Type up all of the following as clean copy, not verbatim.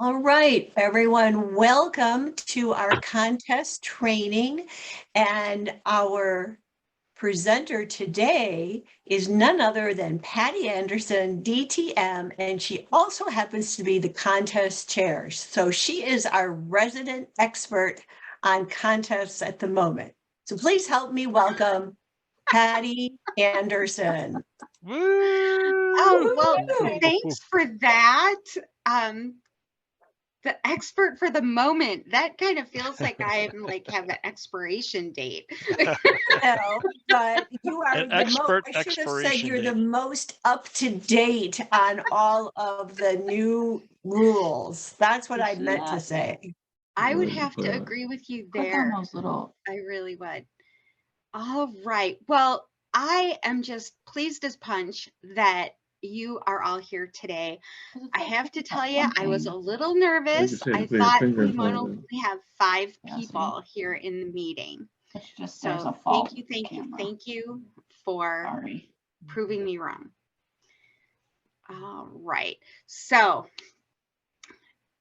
All right, everyone, welcome to our contest training. And our presenter today is none other than Patti Anderson, DTM, and she also happens to be the contest chair. So she is our resident expert on contests at the moment. So please help me welcome Patti Anderson. Oh, well, Woo! thanks for that. Um, the expert for the moment. That kind of feels like I'm like have an expiration date. No, but you An are the most, expert I should have said expiration you're the date. most up to date on all of the new rules. That's what You I see meant to that? say. I would Really have to put agree with you click on there. those little. I really would. All right. Well, I am just pleased as punch that you are all here today. I have to tell you, I was a little nervous. I thought we might only have 5 Yeah, see? people here in the meeting. It's just there's So a fault. thank you for Sorry. proving me wrong. All right. So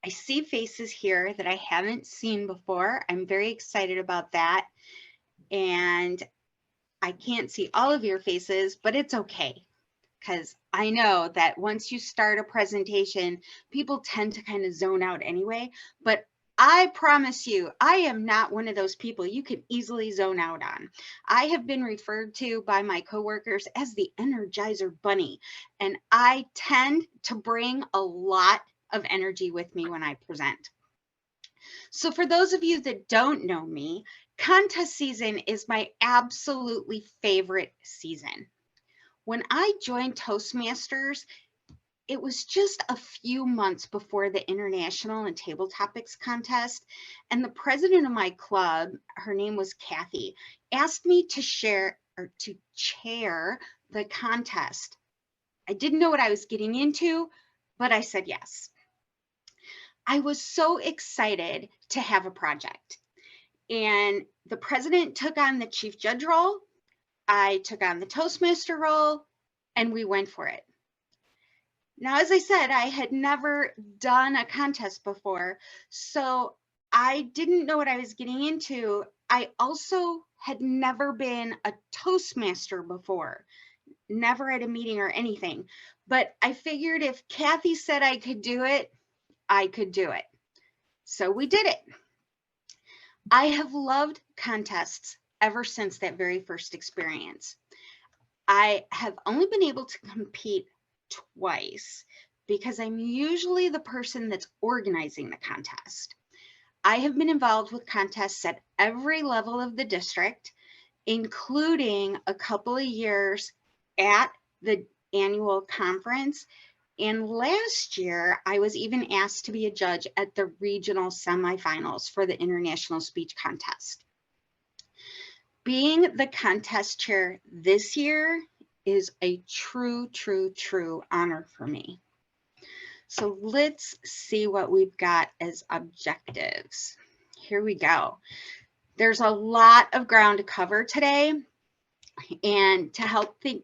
I see faces here that I haven't seen before. I'm very excited about that. And I can't see all of your faces, but it's okay. Because I know that once you start a presentation, people tend to kind of zone out anyway. But I promise you, I am not one of those people you can easily zone out on. I have been referred to by my coworkers as the Energizer Bunny, and I tend to bring a lot of energy with me when I present. So for those of you that don't know me, contest season is my absolutely favorite season. When I joined Toastmasters, it was just a few months before the International and Table Topics contest, and the president of my club, her name was Kathy, asked me to share or to chair the contest. I didn't know what I was getting into, but I said yes. I was so excited to have a project. And the president took on the chief judge role. I took on the Toastmaster role, and we went for it. Now, as I said, I had never done a contest before, so I didn't know what I was getting into. I also had never been a Toastmaster before, never at a meeting or anything. But I figured if Kathy said I could do it, I could do it. So we did it. I have loved contests ever since that very first experience. I have only been able to compete twice because I'm usually the person that's organizing the contest. I have been involved with contests at every level of the district, including a couple of years at the annual conference. And last year, I was even asked to be a judge at the regional semifinals for the International Speech Contest. Being the contest chair this year is a true honor for me. So let's see what we've got as objectives. Here we go. There's a lot of ground to cover today, and to help things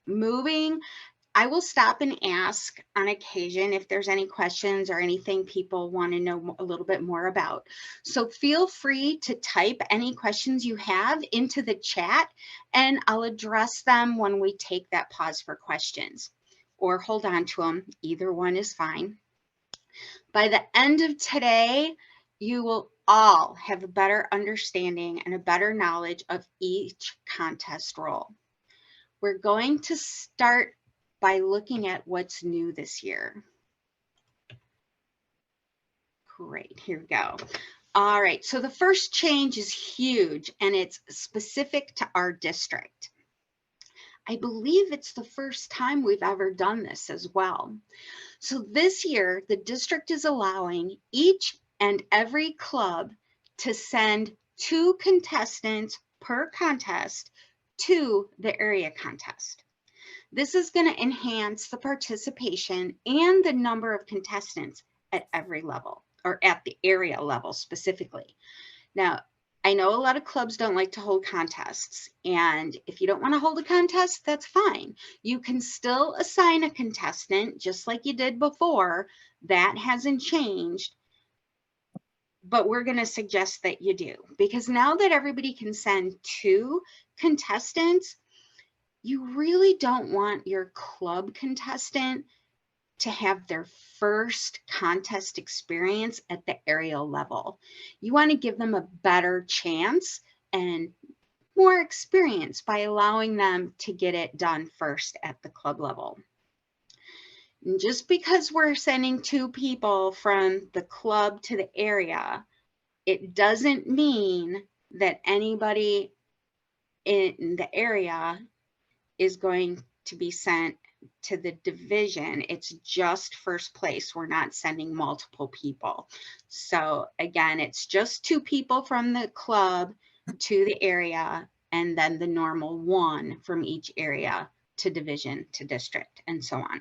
moving, I will stop and ask on occasion if there's any questions or anything people want to know a little bit more about. So feel free to type any questions you have into the chat, and I'll address them when we take that pause for questions, or hold on to them. Either one is fine. By the end of today, you will all have a better understanding and a better knowledge of each contest role. We're going to start by looking at what's new this year. Great, here we go. All right, so the first change is huge, and it's specific to our district. I believe it's the first time we've ever done this as well. So this year, the district is allowing each and every club to send 2 contestants per contest to the area contest. This is going to enhance the participation and the number of contestants at every level, or at the area level specifically. Now, I know a lot of clubs don't like to hold contests, and if you don't want to hold a contest, that's fine. You can still assign a contestant just like you did before. That hasn't changed, but we're going to suggest that you do, because now that everybody can send 2 contestants, you really don't want your club contestant to have their first contest experience at the area level. You want to give them a better chance and more experience by allowing them to get it done first at the club level. And just because we're sending 2 people from the club to the area, it doesn't mean that anybody in the area is going to be sent to the division. It's just first place. We're not sending multiple people. So again, it's just 2 people from the club to the area, and then the normal 1 from each area to division to district, and so on.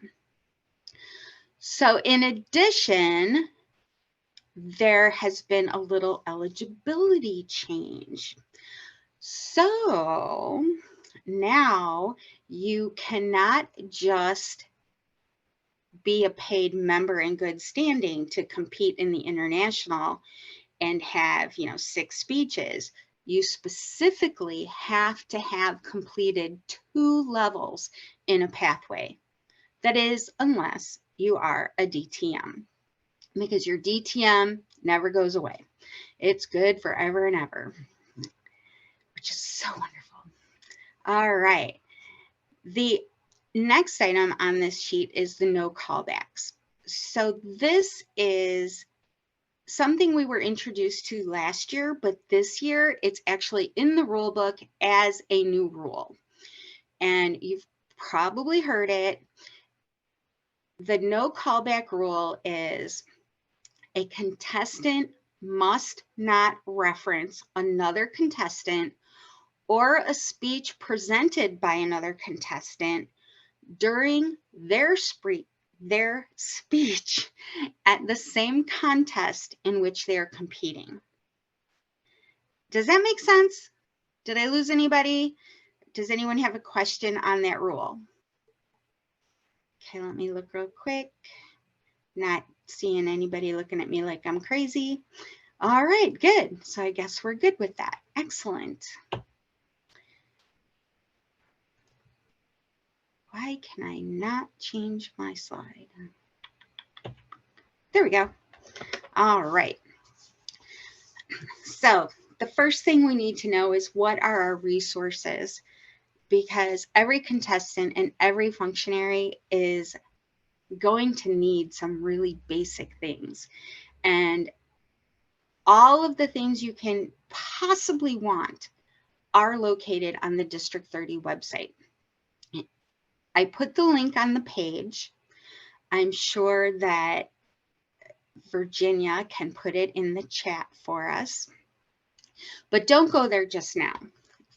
So in addition, there has been a little eligibility change. So now you cannot just be a paid member in good standing to compete in the international and have, 6 speeches. You specifically have to have completed 2 levels in a pathway. That is, unless you are a DTM, because your DTM never goes away. It's good forever and ever, which is so wonderful. All right. The next item on this sheet is the no callbacks. So this is something we were introduced to last year, but this year it's actually in the rule book as a new rule. And you've probably heard it. The no callback rule is a contestant must not reference another contestant or a speech presented by another contestant during their speech at the same contest in which they are competing. Does that make sense? Did I lose anybody? Does anyone have a question on that rule? Okay, let me look real quick. Not seeing anybody looking at me like I'm crazy. All right, good. So I guess we're good with that. Excellent. Why can I not change my slide? There we go. All right. So the first thing we need to know is what are our resources, because every contestant and every functionary is going to need some really basic things. And all of the things you can possibly want are located on the District 30 website. I put the link on the page. I'm sure that Virginia can put it in the chat for us. But don't go there just now.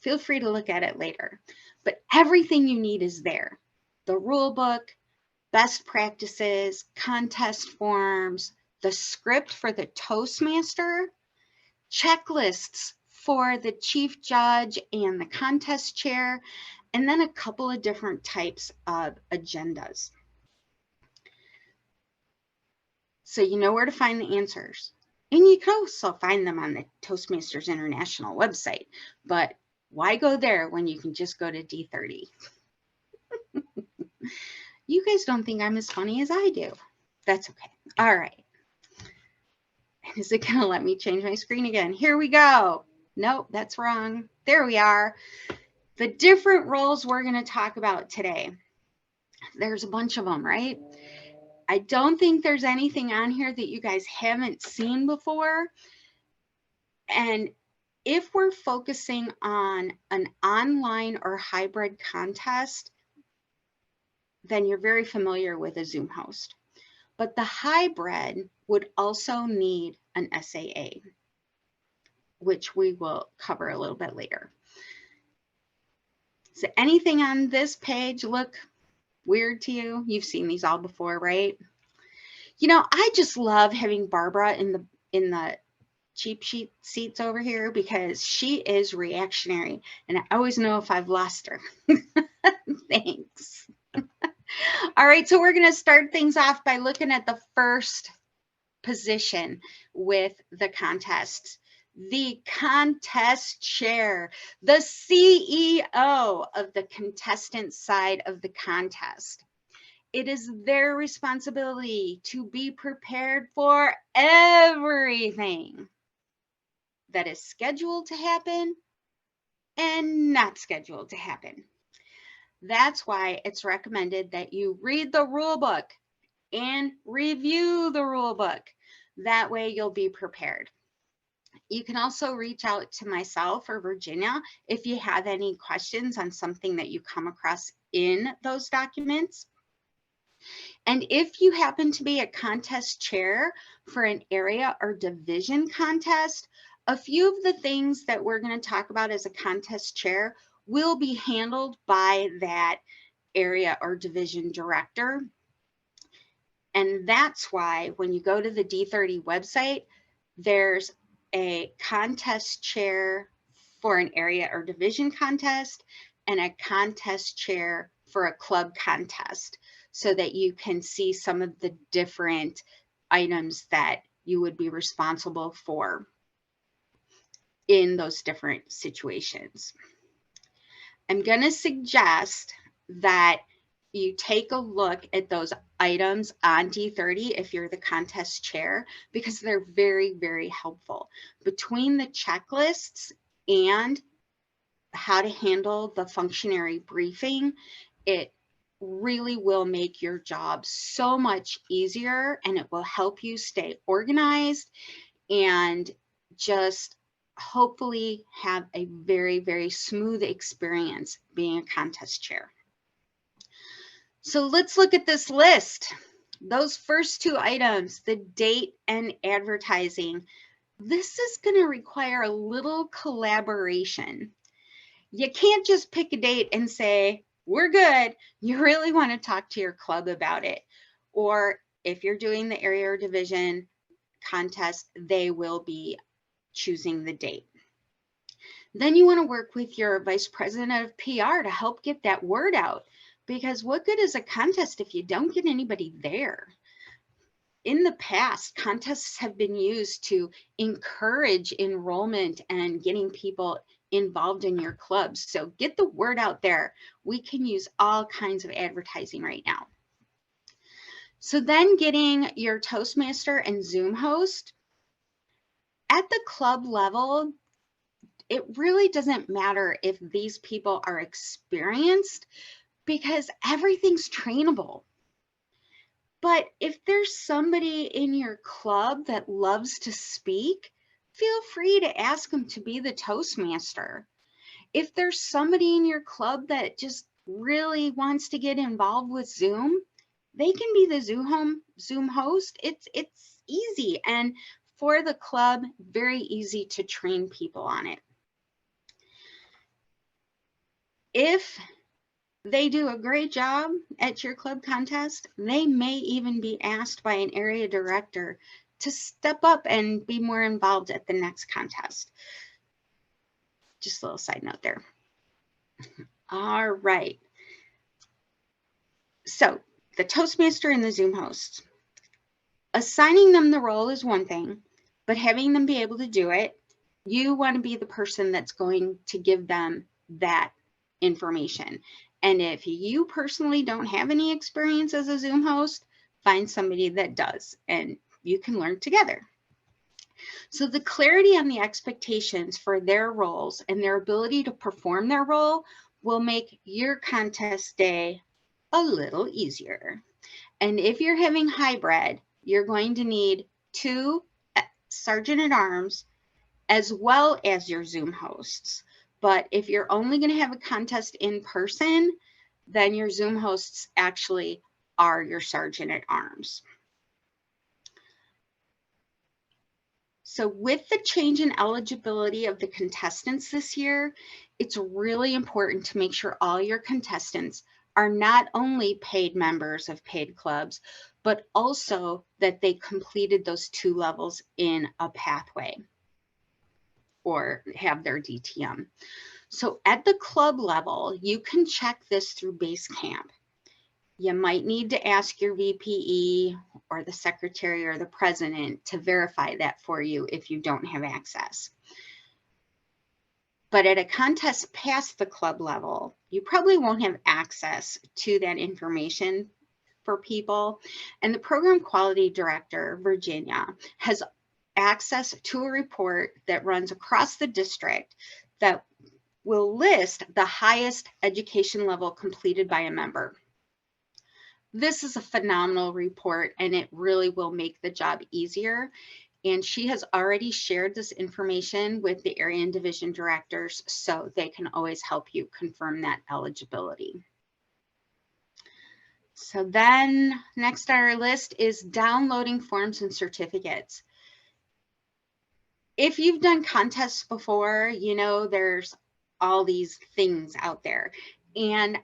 Feel free to look at it later. But everything you need is there. The rule book, best practices, contest forms, the script for the Toastmaster, checklists for the chief judge and the contest chair, and then a couple of different types of agendas. So you know where to find the answers. And you can also find them on the Toastmasters International website, but why go there when you can just go to D30? You guys don't think I'm as funny as I do. That's okay. All right. Is it going to let me change my screen again? Here we go. Nope, that's wrong. There we are. The different roles we're going to talk about today. There's a bunch of them, right? I don't think there's anything on here that you guys haven't seen before. And if we're focusing on an online or hybrid contest, then you're very familiar with a Zoom host. But the hybrid would also need an SAA, which we will cover a little bit later. So anything on this page look weird to you? You've seen these all before, right? You know, I just love having Barbara in the cheap sheet seats over here because she is reactionary and I always know if I've lost her. Thanks. All right, so we're going to start things off by looking at the first position with the contest. The contest chair, the CEO of the contestant side of the contest. It is their responsibility to be prepared for everything that is scheduled to happen and not scheduled to happen. That's why it's recommended that you read the rule book and review the rule book. That way you'll be prepared. You can also reach out to myself or Virginia if you have any questions on something that you come across in those documents. And if you happen to be a contest chair for an area or division contest, a few of the things that we're going to talk about as a contest chair will be handled by that area or division director. And that's why when you go to the D30 website, there's a contest chair for an area or division contest and a contest chair for a club contest, so that you can see some of the different items that you would be responsible for in those different situations. I'm going to suggest that you take a look at those items on D30 if you're the contest chair, because they're very, very helpful. Between the checklists and how to handle the functionary briefing, it really will make your job so much easier, and it will help you stay organized and just hopefully have a very, very smooth experience being a contest chair. So let's look at this list. Those first two items, the date and advertising, this is going to require a little collaboration. You can't just pick a date and say, we're good. You really want to talk to your club about it. Or if you're doing the area or division contest, they will be choosing the date. Then you want to work with your vice president of PR to help get that word out, because what good is a contest if you don't get anybody there? In the past, contests have been used to encourage enrollment and getting people involved in your clubs. So get the word out there. We can use all kinds of advertising right now. So then getting your Toastmaster and Zoom host. At the club level, it really doesn't matter if these people are experienced, because everything's trainable. But if there's somebody in your club that loves to speak, feel free to ask them to be the Toastmaster. If there's somebody in your club that just really wants to get involved with Zoom, they can be the Zoom host. It's easy, and for the club, very easy to train people on it. If they do a great job at your club contest, they may even be asked by an area director to step up and be more involved at the next contest. Just a little side note there. All right. So the Toastmaster and the Zoom host. Assigning them the role is one thing, but having them be able to do it, you want to be the person that's going to give them that information. And if you personally don't have any experience as a Zoom host, find somebody that does, and you can learn together. So the clarity on the expectations for their roles and their ability to perform their role will make your contest day a little easier. And if you're having hybrid, you're going to need 2 sergeant-at-arms as well as your Zoom hosts. But if you're only going to have a contest in person, then your Zoom hosts actually are your sergeant-at-arms. So with the change in eligibility of the contestants this year, it's really important to make sure all your contestants are not only paid members of paid clubs, but also that they completed those 2 levels in a pathway. or have their DTM. So at the club level, you can check this through Basecamp. You might need to ask your VPE or the secretary or the president to verify that for you if you don't have access. But at a contest past the club level, you probably won't have access to that information for people. And the program quality director, Virginia, has access to a report that runs across the district that will list the highest education level completed by a member. This is a phenomenal report, and it really will make the job easier. And she has already shared this information with the area and division directors, so they can always help you confirm that eligibility. So then next on our list is downloading forms and certificates. If you've done contests before, you know there's all these things out there. And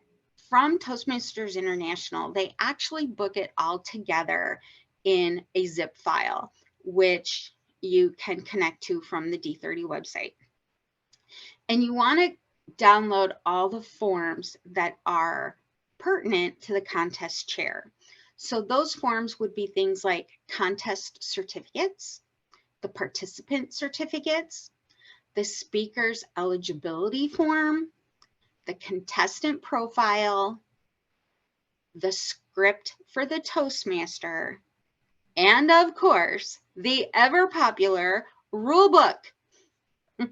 from Toastmasters International, they actually book it all together in a zip file, which you can connect to from the D30 website. And you want to download all the forms that are pertinent to the contest chair. So those forms would be things like contest certificates, the participant certificates, the speaker's eligibility form, the contestant profile, the script for the Toastmaster, and of course, the ever popular rule book.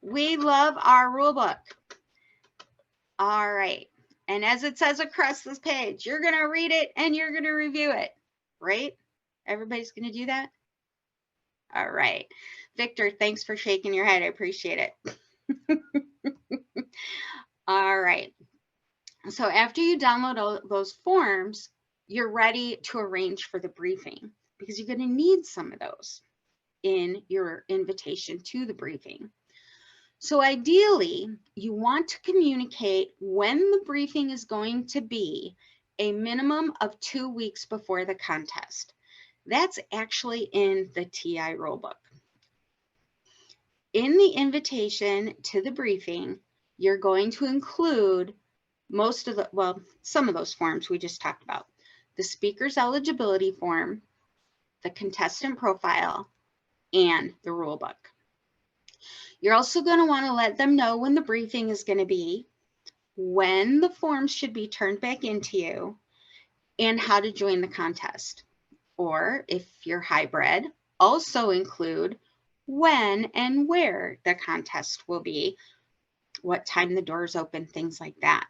We love our rule book. All right. And as it says across this page, you're going to read it and you're going to review it, right? Everybody's going to do that? All right. Victor, thanks for shaking your head. I appreciate it. All right. So after you download all those forms, you're ready to arrange for the briefing, because you're going to need some of those in your invitation to the briefing. So ideally, you want to communicate when the briefing is going to be a minimum of 2 weeks before the contest. That's actually in the TI rulebook. In the invitation to the briefing, you're going to include some of those forms we just talked about. The speaker's eligibility form, the contestant profile, and the rulebook. You're also going to want to let them know when the briefing is going to be, when the forms should be turned back into you, and how to join the contest. Or if you're hybrid, also include when and where the contest will be, what time the doors open, things like that.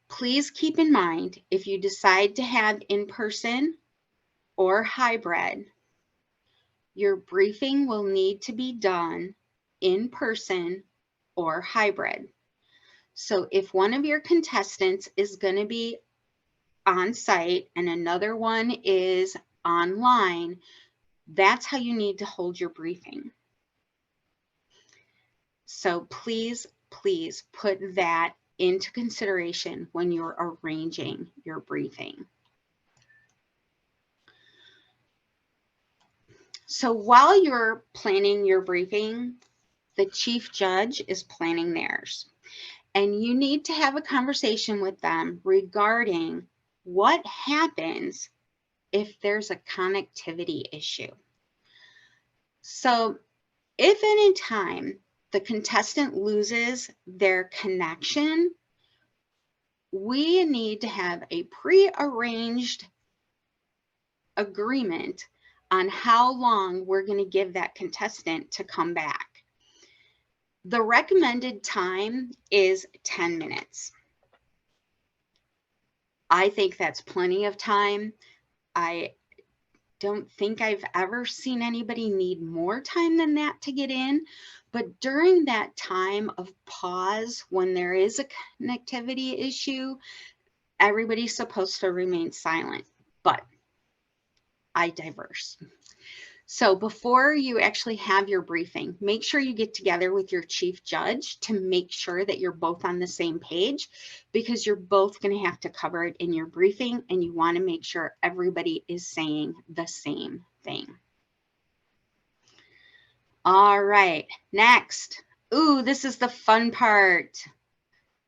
Please keep in mind, if you decide to have in-person or hybrid, your briefing will need to be done in person or hybrid. So if one of your contestants is going to be on site and another one is online, that's how you need to hold your briefing. So please, please put that into consideration when you're arranging your briefing. So while you're planning your briefing, the chief judge is planning theirs. And you need to have a conversation with them regarding what happens if there's a connectivity issue. So if at any time the contestant loses their connection, we need to have a pre-arranged agreement on how long we're going to give that contestant to come back. The recommended time is 10 minutes. I think that's plenty of time. I don't think I've ever seen anybody need more time than that to get in. But during that time of pause, when there is a connectivity issue, everybody's supposed to remain silent, but I diverse. So before you actually have your briefing, make sure you get together with your chief judge to make sure that you're both on the same page, because you're both going to have to cover it in your briefing, and you want to make sure everybody is saying the same thing. All right, next. Ooh, this is the fun part.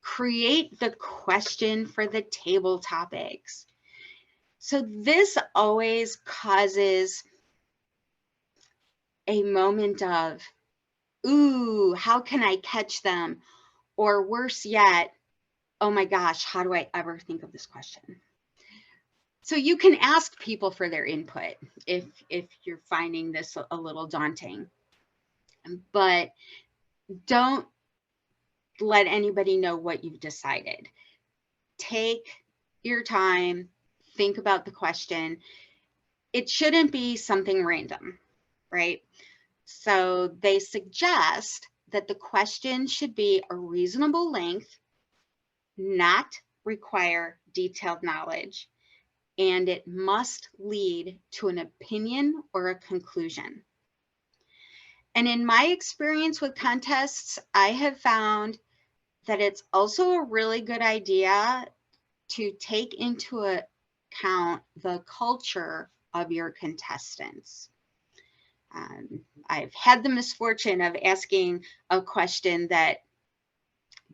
Create the question for the table topics. So this always causes a moment of, ooh, how can I catch them? Or worse yet, oh my gosh, how do I ever think of this question? So you can ask people for their input if you're finding this a little daunting, but don't let anybody know what you've decided. Take your time, think about the question. It shouldn't be something random, right? So they suggest that the question should be a reasonable length, not require detailed knowledge, and it must lead to an opinion or a conclusion. And in my experience with contests, I have found that it's also a really good idea to take into account the culture of your contestants. I've had the misfortune of asking a question that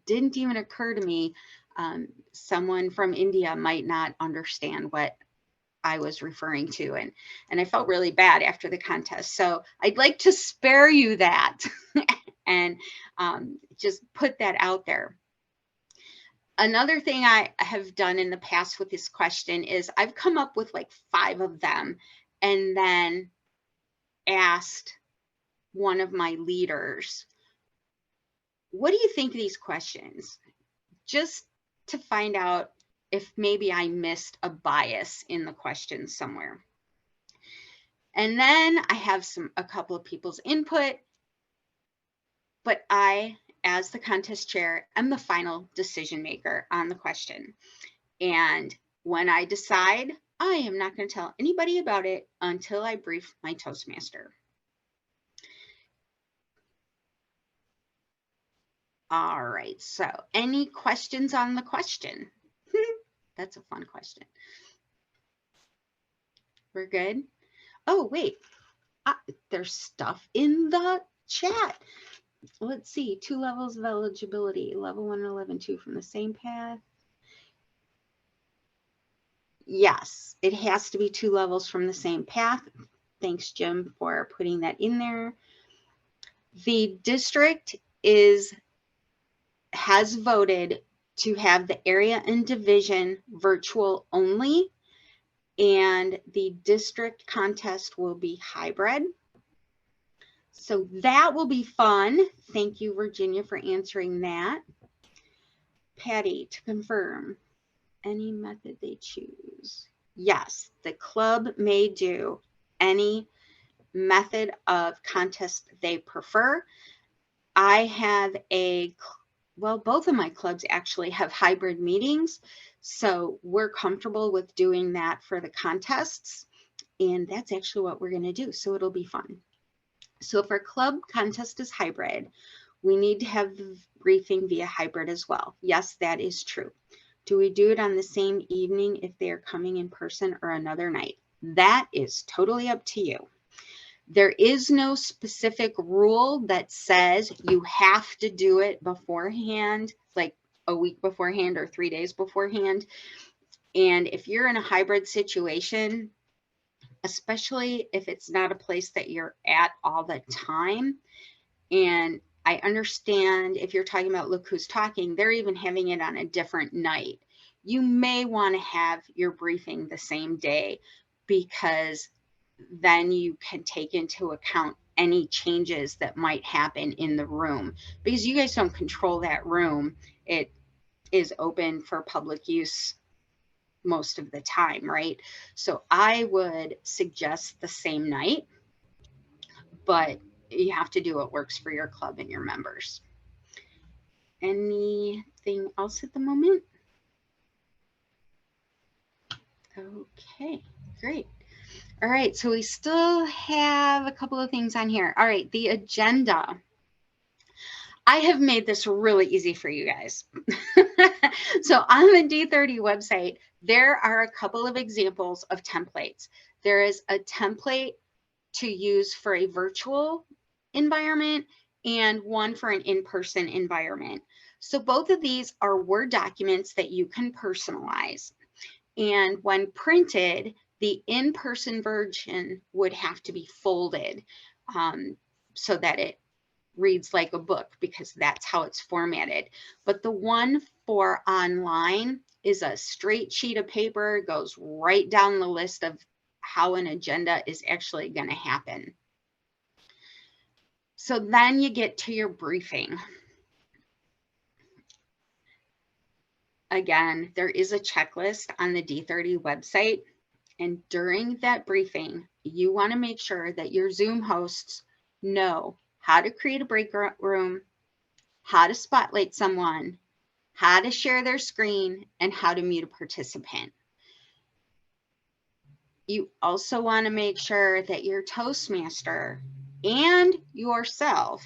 didn't even occur to me. Someone from India might not understand what I was referring to, and I felt really bad after the contest. So I'd like to spare you that and just put that out there. Another thing I have done in the past with this question is I've come up with like 5 of them and then asked one of my leaders, what do you think of these questions? Just to find out if maybe I missed a bias in the question somewhere. And then I have a couple of people's input, but I, as the contest chair, am the final decision maker on the question. And when I decide, I am not going to tell anybody about it until I brief my Toastmaster. All right, so any questions on the question? That's a fun question. We're good? Oh, wait, there's stuff in the chat. Let's see, 2 levels of eligibility, level 1 and 11, 2 from the same path. Yes, it has to be 2 levels from the same path. Thanks, Jim, for putting that in there. The district has voted to have the area and division virtual only, and the district contest will be hybrid. So that will be fun. Thank you, Virginia, for answering that. Patty, to confirm, any method they choose. Yes, the club may do any method of contest they prefer. I have both of my clubs actually have hybrid meetings, so we're comfortable with doing that for the contests, and that's actually what we're going to do, so it'll be fun. So if our club contest is hybrid, we need to have the briefing via hybrid as well. Yes, that is true. Do we do it on the same evening if they are coming in person or another night? That is totally up to you. There is no specific rule that says you have to do it beforehand, like a week beforehand or 3 days beforehand. And if you're in a hybrid situation, especially if it's not a place that you're at all the time, and I understand if you're talking about Look Who's Talking, they're even having it on a different night. You may want to have your briefing the same day, because then you can take into account any changes that might happen in the room, because you guys don't control that room. It is open for public use most of the time, right? So I would suggest the same night, but you have to do what works for your club and your members. Anything else at the moment? Okay, great. All right, so we still have a couple of things on here. All right, the agenda. I have made this really easy for you guys. So on the D30 website, there are a couple of examples of templates. There is a template to use for a virtual environment and one for an in-person environment. So both of these are Word documents that you can personalize. And when printed, the in-person version would have to be folded so that it reads like a book, because that's how it's formatted. But the one for online is a straight sheet of paper, goes right down the list of how an agenda is actually going to happen. So then you get to your briefing. Again, there is a checklist on the D30 website. And during that briefing, you want to make sure that your Zoom hosts know how to create a break room, how to spotlight someone, how to share their screen, and how to mute a participant. You also want to make sure that your Toastmaster and yourself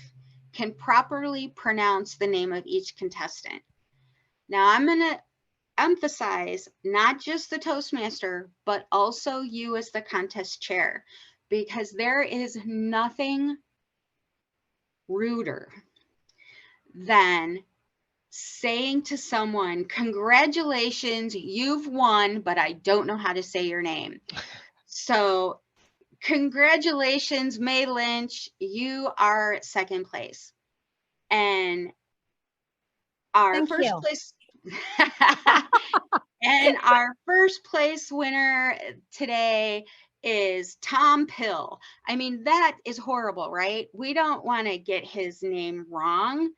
can properly pronounce the name of each contestant. Now, I'm going to emphasize not just the Toastmaster, but also you as the contest chair, because there is nothing ruder than saying to someone, congratulations, you've won, but I don't know how to say your name. So congratulations, May Lynch, you are second place. And our first place and our first place winner today is Tom Pill. I mean, that is horrible, right? We don't want to get his name wrong.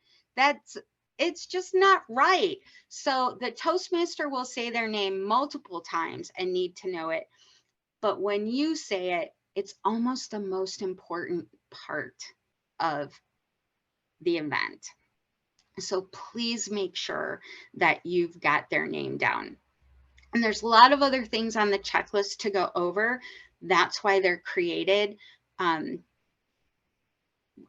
It's just not right. So the Toastmaster will say their name multiple times and need to know it. But when you say it, it's almost the most important part of the event. So please make sure that you've got their name down. And there's a lot of other things on the checklist to go over. That's why they're created.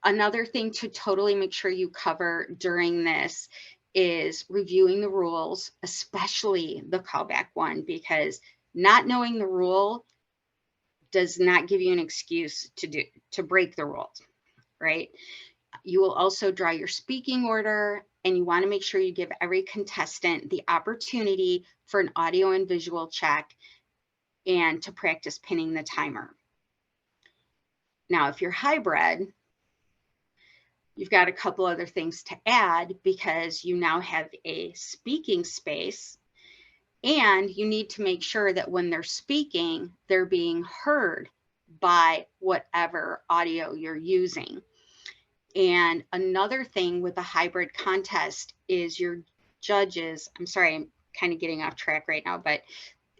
Another thing to totally make sure you cover during this is reviewing the rules, especially the callback one, because not knowing the rule does not give you an excuse to break the rules, right? You will also draw your speaking order, and you want to make sure you give every contestant the opportunity for an audio and visual check and to practice pinning the timer. Now, if you're hybrid, you've got a couple other things to add, because you now have a speaking space, and you need to make sure that when they're speaking, they're being heard by whatever audio you're using. And another thing with a hybrid contest is your judges, I'm sorry, I'm kind of getting off track right now, but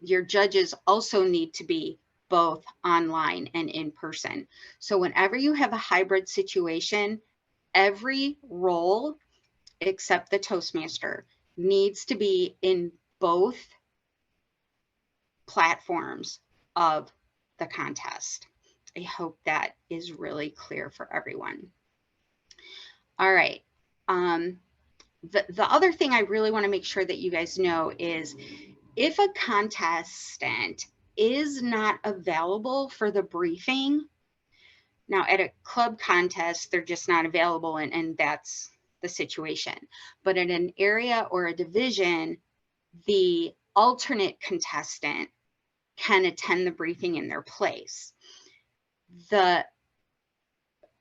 your judges also need to be both online and in person. So whenever you have a hybrid situation, every role except the Toastmaster needs to be in both platforms of the contest. I hope that is really clear for everyone. All right. The other thing I really want to make sure that you guys know is if a contestant is not available for the briefing, now at a club contest, they're just not available, and that's the situation. But in an area or a division, the alternate contestant can attend the briefing in their place. The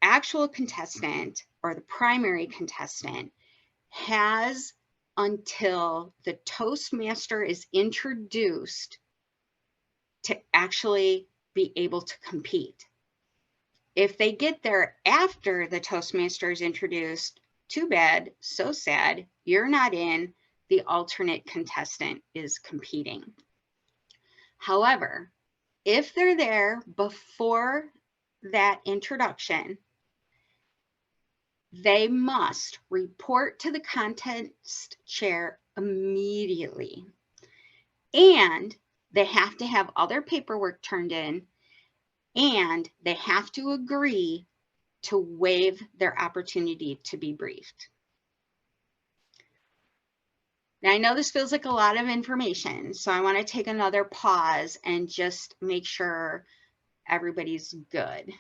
actual contestant or the primary contestant has until the Toastmaster is introduced to actually be able to compete. If they get there after the Toastmaster is introduced, too bad, so sad, you're not in, the alternate contestant is competing. However, if they're there before that introduction, they must report to the contest chair immediately. And they have to have all their paperwork turned in, and they have to agree to waive their opportunity to be briefed. Now, I know this feels like a lot of information, so I want to take another pause and just make sure everybody's good.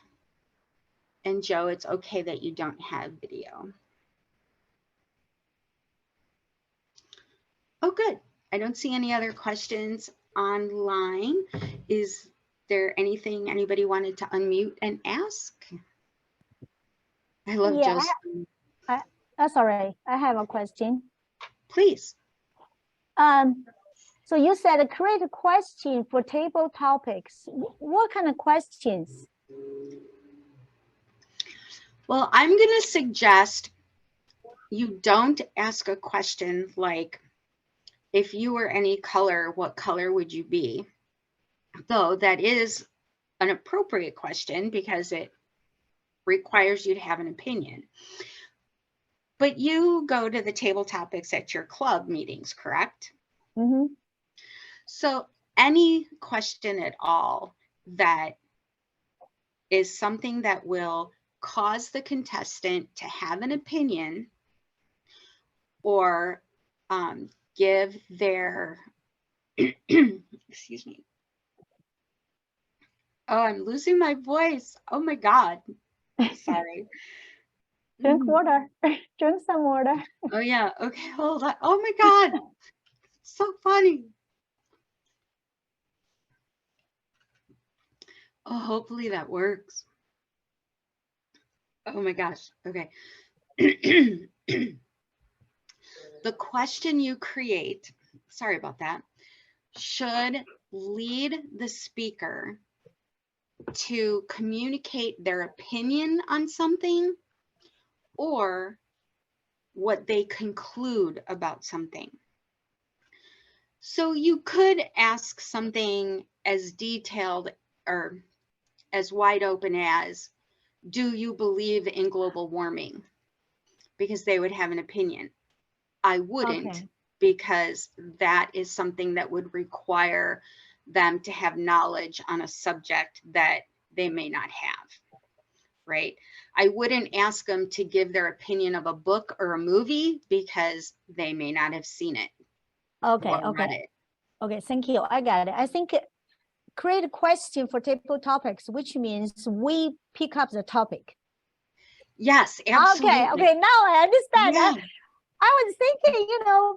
And Joe, it's okay that you don't have video. Oh, good. I don't see any other questions online. Is there anything anybody wanted to unmute and ask? I love Joe's. Sorry, I have a question. Please. So you said create a question for table topics. What kind of questions? Well, I'm going to suggest you don't ask a question like, if you were any color, what color would you be? Though that is an appropriate question because it requires you to have an opinion. But you go to the table topics at your club meetings, correct? Mm-hmm. So any question at all that is something that will cause the contestant to have an opinion or give their, excuse me. Oh, I'm losing my voice. Oh my God. Sorry. Drink water. Drink some water. Oh yeah. Okay, hold on. Oh my God. So funny. Oh, hopefully that works. Oh my gosh. Okay. The question you create, sorry about that, should lead the speaker to communicate their opinion on something or what they conclude about something. So you could ask something as detailed or as wide open as, do you believe in global warming? Because they would have an opinion. I wouldn't, Okay. because that is something that would require them to have knowledge on a subject that they may not have, right? I wouldn't ask them to give their opinion of a book or a movie because they may not have seen it. Okay. Or read it. Okay. Thank you. I got it. I think create a question for table topics, which means we pick up the topic. Yes, absolutely. Okay. Now I understand. Yeah. I was thinking,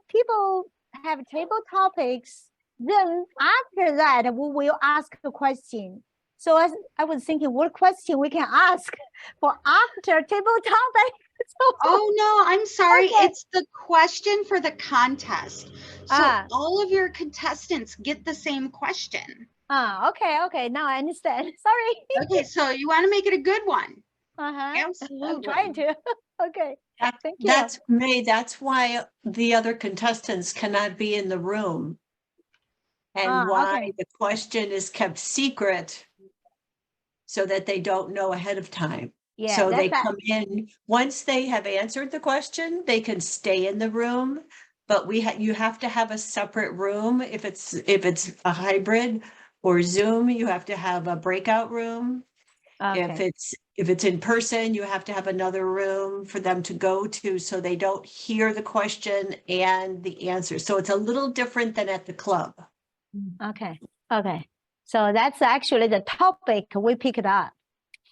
people have table topics. Then after that, we will ask a question. So I was thinking, what question we can ask for after table topic? Oh no, I'm sorry. Okay. It's the question for the contest. So all of your contestants get the same question. Okay. Now I understand. Sorry. Okay, so you want to make it a good one. Absolutely. I'm trying to. Okay. Thank you. That's May. That's why the other contestants cannot be in the room. And why the question is kept secret so that they don't know ahead of time. Yeah, so they come in, once they have answered the question, they can stay in the room, but you have to have a separate room. If it's a hybrid or Zoom, you have to have a breakout room. Okay. If it's in person, you have to have another room for them to go to so they don't hear the question and the answer. So it's a little different than at the club. Okay. So that's actually the topic we picked up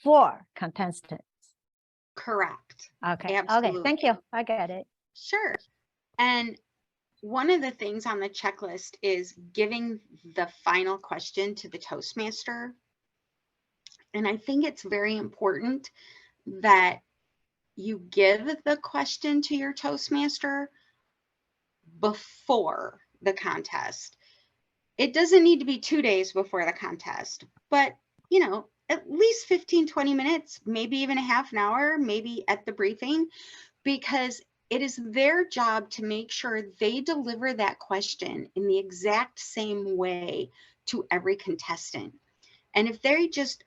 for contestants. Correct. Okay. Absolutely. Okay. Thank you. I get it. Sure. And one of the things on the checklist is giving the final question to the Toastmaster. And I think it's very important that you give the question to your Toastmaster before the contest. It doesn't need to be 2 days before the contest, but at least 15, 20 minutes, maybe even a half an hour, maybe at the briefing, because it is their job to make sure they deliver that question in the exact same way to every contestant. And if they just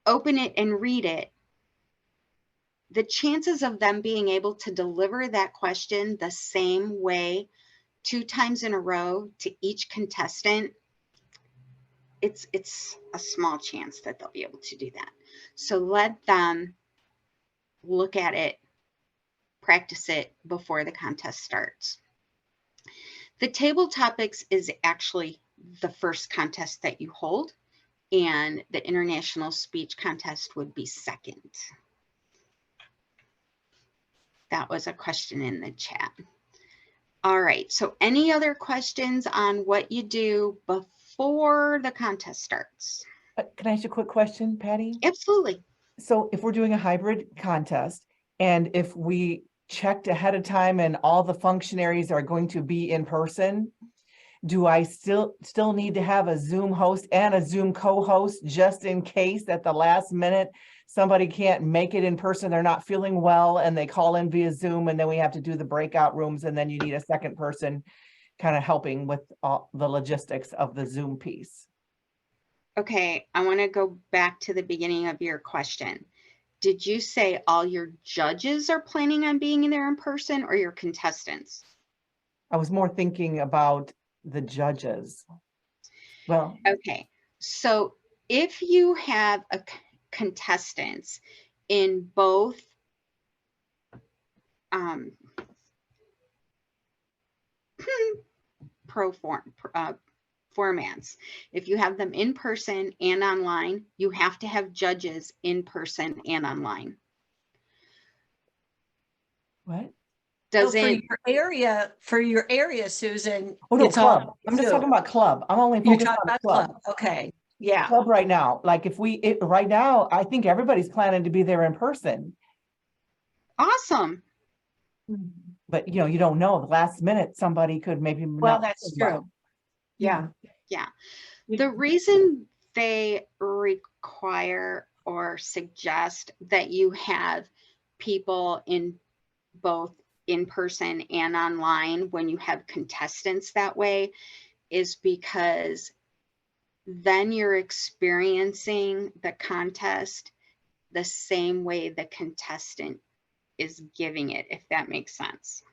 open it and read it, the chances of them being able to deliver that question the same way 2 times in a row to each contestant, it's a small chance that they'll be able to do that. So let them look at it, practice it before the contest starts. The table topics is actually the first contest that you hold, and the international speech contest would be second. That was a question in the chat. All right, so any other questions on what you do before the contest starts? Can I ask you a quick question, Patty? Absolutely. So if we're doing a hybrid contest and if we checked ahead of time and all the functionaries are going to be in person, do I still need to have a Zoom host and a Zoom co-host just in case at the last minute somebody can't make it in person, they're not feeling well and they call in via Zoom and then we have to do the breakout rooms and then you need a second person kind of helping with all the logistics of the Zoom piece? Okay, I want to go back to the beginning of your question. Did you say all your judges are planning on being there in person or your contestants? I was more thinking about the judges. Well, Okay, so if you have a contestants in both formats, if you have them in person and online, you have to have judges in person and online. what? So Doesn't for your area, Susan. Oh, no, it's all club. I'm just Zoom. talking about club. I'm only You're focused talking on about club. club. Okay. Yeah. Club right now. Like if right now, I think everybody's planning to be there in person. awesome. But you know, you don't know. The last minute, somebody could maybe Well, not that's feel well. true. Yeah. Yeah. The reason they require or suggest that you have people in both in person and online when you have contestants that way is because then you're experiencing the contest the same way the contestant is giving it, if that makes sense.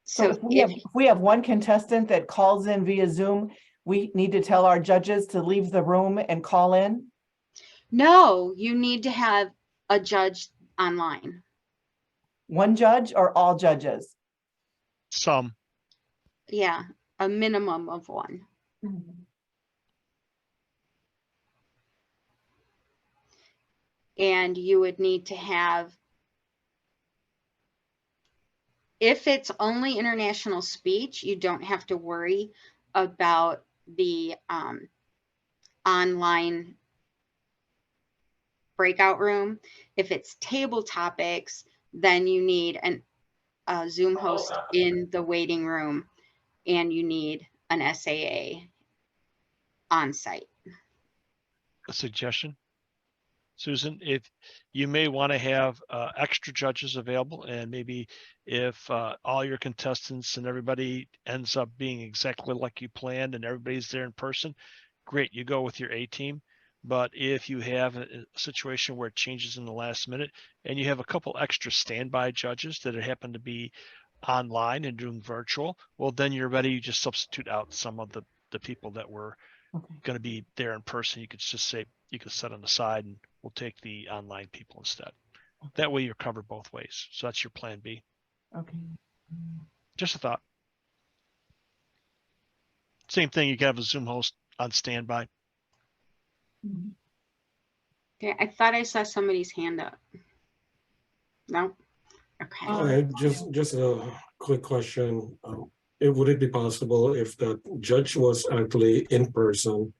So if we have one contestant that calls in via Zoom, we need to tell our judges to leave the room and call in? No, you need to have a judge online. One judge or all judges? Some. Yeah, a minimum of one. And you would need to have, if it's only international speech, you don't have to worry about the online breakout room. If it's table topics, then you need a Zoom host in the waiting room and you need an SAA on site. A suggestion, Susan, if you may want to have extra judges available, and maybe if all your contestants and everybody ends up being exactly like you planned and everybody's there in person, great, you go with your A team. But if you have a situation where it changes in the last minute and you have a couple extra standby judges that happen to be online and doing virtual, well, then you're ready. You just substitute out some of the people that were going to be there in person. You could just say, you could set on the side and we'll take the online people instead. That way you're covered both ways. So that's your plan B. Okay. Just a thought. Same thing, you can have a Zoom host on standby. Okay, I thought I saw somebody's hand up. No? Okay. Just a quick question. Would it be possible if the judge was actually in person,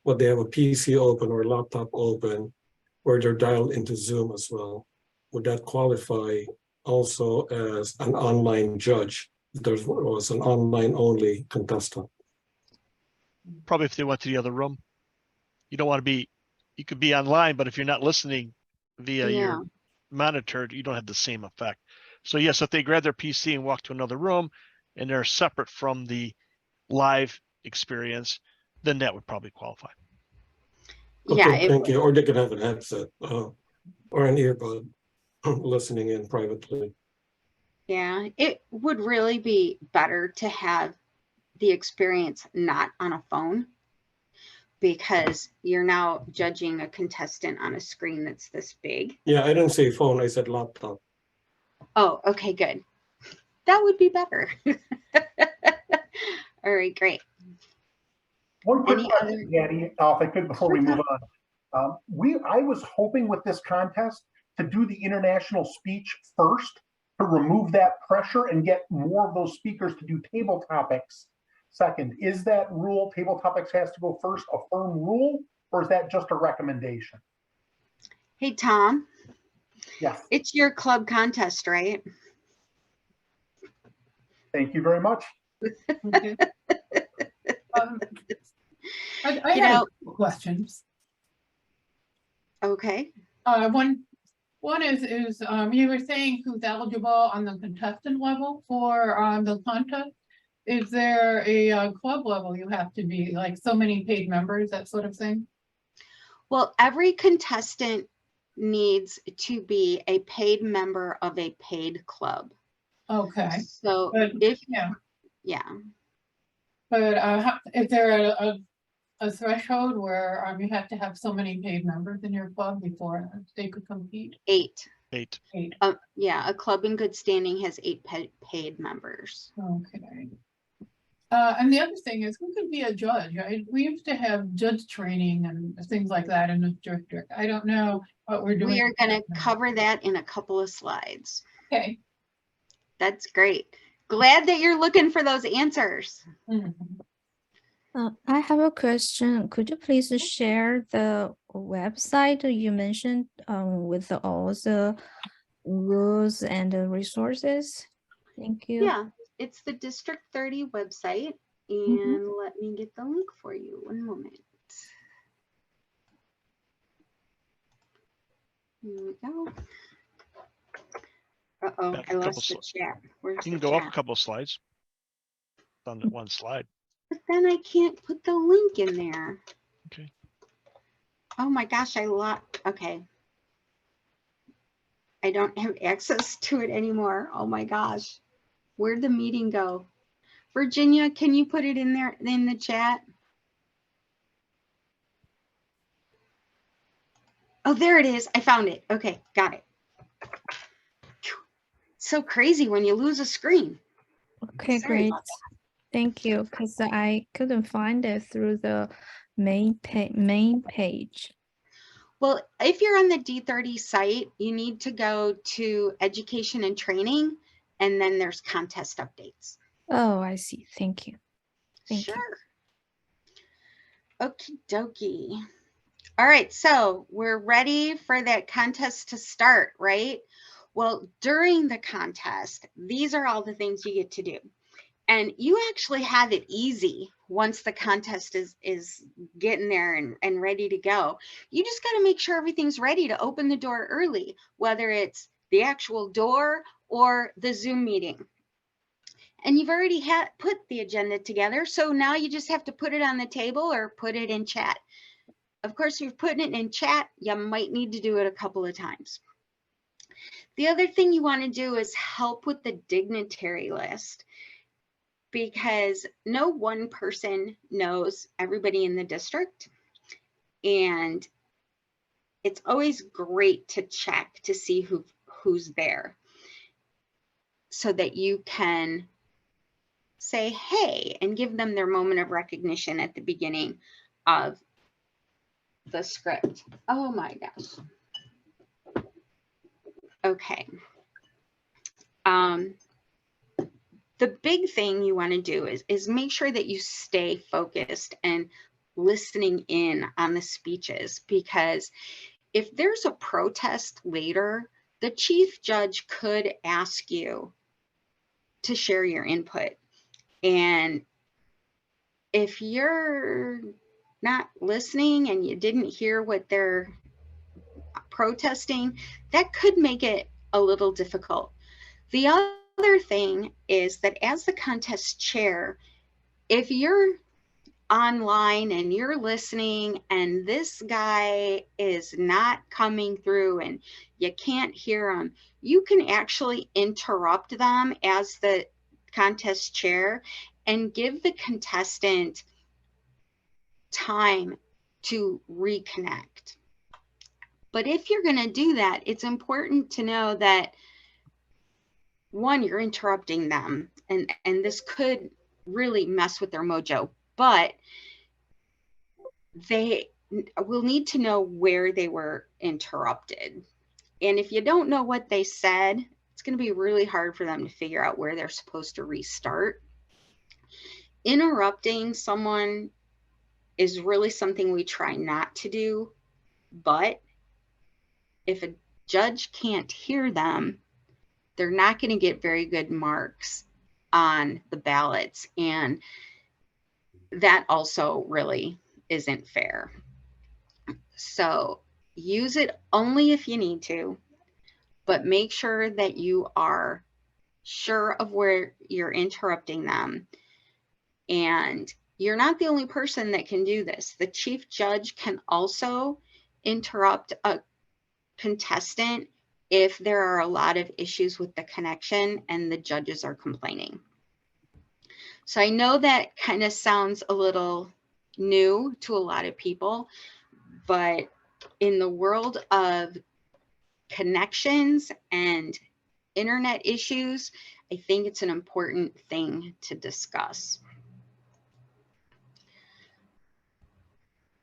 but they have a PC open or laptop open, where they're dialed into Zoom as well? Would that qualify also as an online judge if there was an online only contestant? Probably if they went to the other room. You don't want to be, you could be online, but if you're not listening via your monitor, you don't have the same effect. So yes, if they grab their PC and walk to another room and they're separate from the live experience, then that would probably qualify. Okay, thank you. Or they could have a headset or an earbud listening in privately. Yeah, it would really be better to have the experience not on a phone, because you're now judging a contestant on a screen that's this big. Yeah, I didn't say phone, I said laptop. Oh, okay, good. That would be better. All right, great. One quick question, Patty, if I could, before we move on. I was hoping with this contest to do the international speech first to remove that pressure and get more of those speakers to do table topics second? Is that rule, table topics has to go first, a firm rule, or is that just a recommendation? Hey, Tom. Yes. It's your club contest, right? Thank you very much. Okay. I You have know- a couple questions. Okay. One is you were saying who's eligible on the contestant level for the contest. Is there a club level you have to be, like so many paid members, that sort of thing? Well, every contestant needs to be a paid member of a paid club. Okay, So but if, yeah, yeah, but is there a threshold where you have to have so many paid members in your club before they could compete? 8. 8. Yeah, a club in good standing has 8 paid members. Okay. And the other thing is, who could be a judge? We used to have judge training and things like that in this district. I don't know what we're doing. We are going to cover that in a couple of slides. Okay. That's great. Glad that you're looking for those answers. Mhm. I have a question. Could you please share the website you mentioned with all the rules and the resources? Thank you. Yeah, it's the District 30 website. And let me get the link for you. One moment. Here we go. Uh-oh, Back I a lost couple the slides. chat. Where's You can the go up chat? a couple of slides on that one slide. But then I can't put the link in there. Okay. Oh my gosh, okay. I don't have access to it anymore. Oh my gosh. Where'd the meeting go? Virginia, can you put it in there in the chat? Oh, there it is. I found it. Okay, got it. So crazy when you lose a screen. Okay, Sorry great. about Thank you, because I couldn't find it through the main page. Well, if you're on the D30 site, you need to go to education and training, and then there's contest updates. Oh, I see. Thank you. Thank you. Sure. Okie dokie. All right, so we're ready for that contest to start, right? Well, during the contest, these are all the things you get to do. And you actually have it easy once the contest is getting there and ready to go. You just got to make sure everything's ready to open the door early, whether it's the actual door or the Zoom meeting. And you've already put the agenda together, so now you just have to put it on the table or put it in chat. Of course, if you're putting it in chat, you might need to do it a couple of times. The other thing you want to do is help with the dignitary list, because no one person knows everybody in the district. And it's always great to check to see who's there so that you can say, hey, and give them their moment of recognition at the beginning of the script. Oh my gosh. Okay. The big thing you want to do is make sure that you stay focused and listening in on the speeches, because if there's a protest later, the chief judge could ask you to share your input. And if you're not listening and you didn't hear what they're protesting, that could make it a little difficult. The other thing is that as the contest chair, if you're online and you're listening and this guy is not coming through and you can't hear him, you can actually interrupt them as the contest chair and give the contestant time to reconnect. But if you're going to do that, it's important to know that, one, you're interrupting them, and this could really mess with their mojo, but they will need to know where they were interrupted. And if you don't know what they said, it's going to be really hard for them to figure out where they're supposed to restart. Interrupting someone is really something we try not to do, but if a judge can't hear them, they're not going to get very good marks on the ballots. And that also really isn't fair. So use it only if you need to, but make sure that you are sure of where you're interrupting them. And you're not the only person that can do this. The chief judge can also interrupt a contestant if there are a lot of issues with the connection and the judges are complaining. So I know that kind of sounds a little new to a lot of people, but in the world of connections and internet issues, I think it's an important thing to discuss.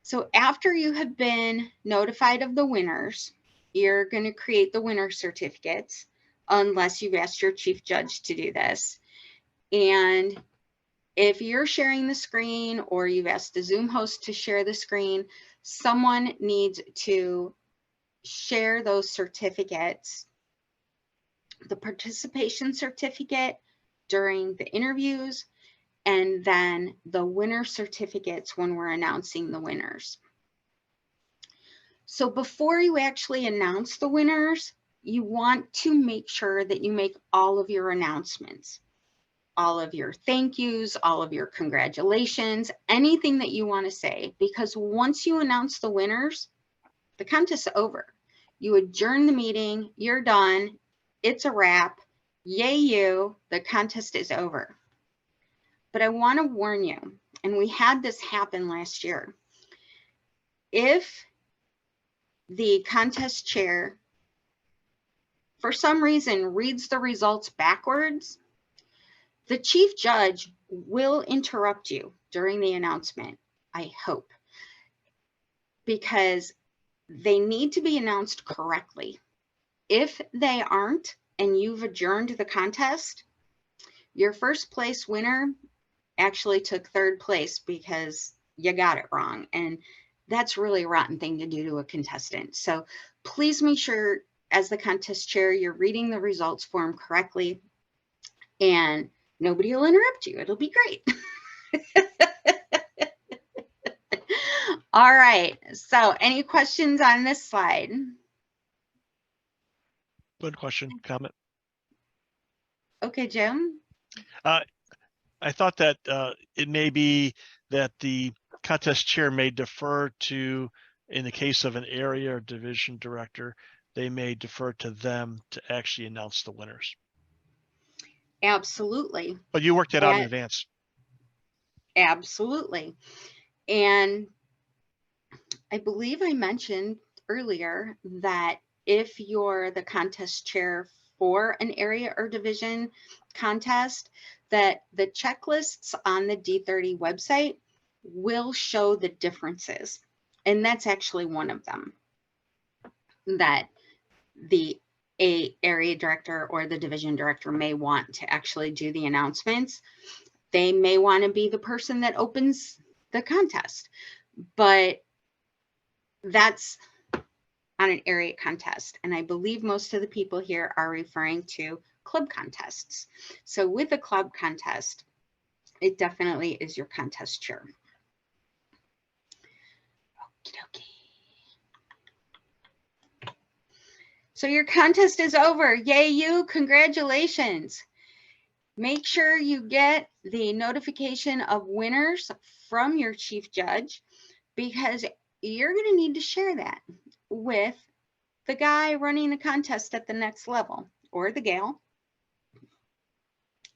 So after you have been notified of the winners, you're going to create the winner certificates, unless you've asked your chief judge to do this. And if you're sharing the screen or you've asked the Zoom host to share the screen, someone needs to share those certificates, the participation certificate during the interviews, and then the winner certificates when we're announcing the winners. So before you actually announce the winners, you want to make sure that you make all of your announcements, all of your thank yous, all of your congratulations, anything that you want to say, because once you announce the winners, the contest is over. You adjourn the meeting, you're done, it's a wrap, yay you, the contest is over. But I want to warn you, and we had this happen last year. If the contest chair, for some reason, reads the results backwards, the chief judge will interrupt you during the announcement, I hope, because they need to be announced correctly. If they aren't, and you've adjourned the contest, your first place winner actually took third place because you got it wrong. And that's really a rotten thing to do to a contestant. So please make sure, as the contest chair, you're reading the results form correctly, and nobody will interrupt you. It'll be great. All right. So any questions on this slide? Good question, comment. Okay, Jim. I thought that it may be that the contest chair may defer to, in the case of an area or division director, they may defer to them to actually announce the winners. Absolutely. But you worked that out in advance. Absolutely. And I believe I mentioned earlier that if you're the contest chair for an area or division contest, that the checklists on the D30 website will show the differences. And that's actually one of them, that the area director or the division director may want to actually do the announcements. They may want to be the person that opens the contest, but that's on an area contest. And I believe most of the people here are referring to club contests. So with a club contest, it definitely is your contest chair. Okie dokie. So your contest is over. Yay you, congratulations. Make sure you get the notification of winners from your chief judge, because you're going to need to share that with the guy running the contest at the next level, or the gal.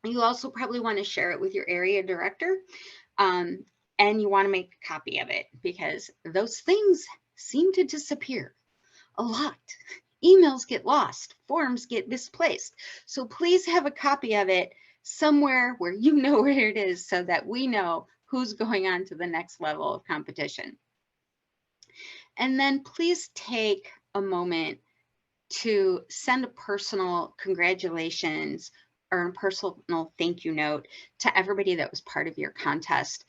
You also probably want to share it with your area director, and you want to make a copy of it, because those things seem to disappear a lot. Emails get lost, forms get misplaced. So please have a copy of it somewhere where you know where it is, so that we know who's going on to the next level of competition. And then please take a moment to send a personal congratulations or a personal thank you note to everybody that was part of your contest.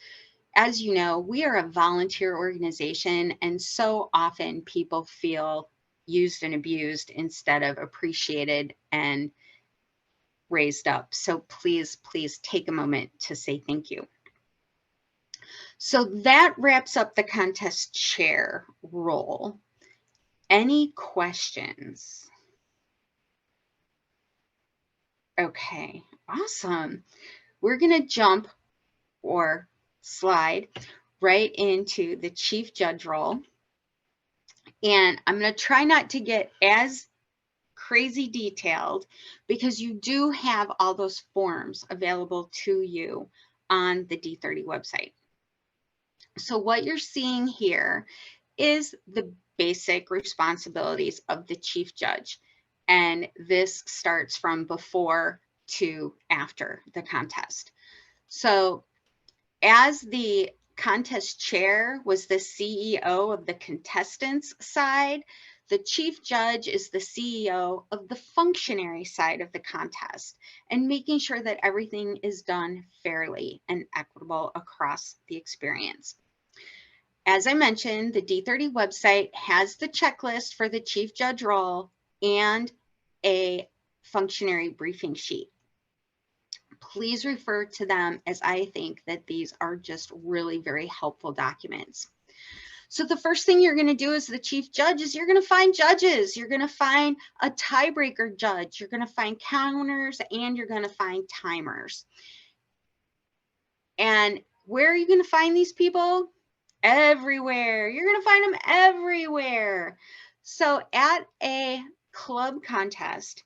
As you know, we are a volunteer organization, and so often people feel used and abused instead of appreciated and raised up. So please, please take a moment to say thank you. So that wraps up the contest chair role. Any questions? Okay, awesome. We're going to jump or slide right into the chief judge role. And I'm going to try not to get as crazy detailed because you do have all those forms available to you on the D30 website. So what you're seeing here is the basic responsibilities of the chief judge. And this starts from before to after the contest. So as the contest chair was the CEO of the contestants side, the chief judge is the CEO of the functionary side of the contest, and making sure that everything is done fairly and equitable across the experience. As I mentioned, the D30 website has the checklist for the chief judge role and a functionary briefing sheet. Please refer to them, as I think that these are just really very helpful documents. So the first thing you're going to do as the chief judge is you're going to find judges. You're going to find a tiebreaker judge. You're going to find counters, and you're going to find timers. And where are you going to find these people? Everywhere. You're going to find them everywhere. So at a club contest,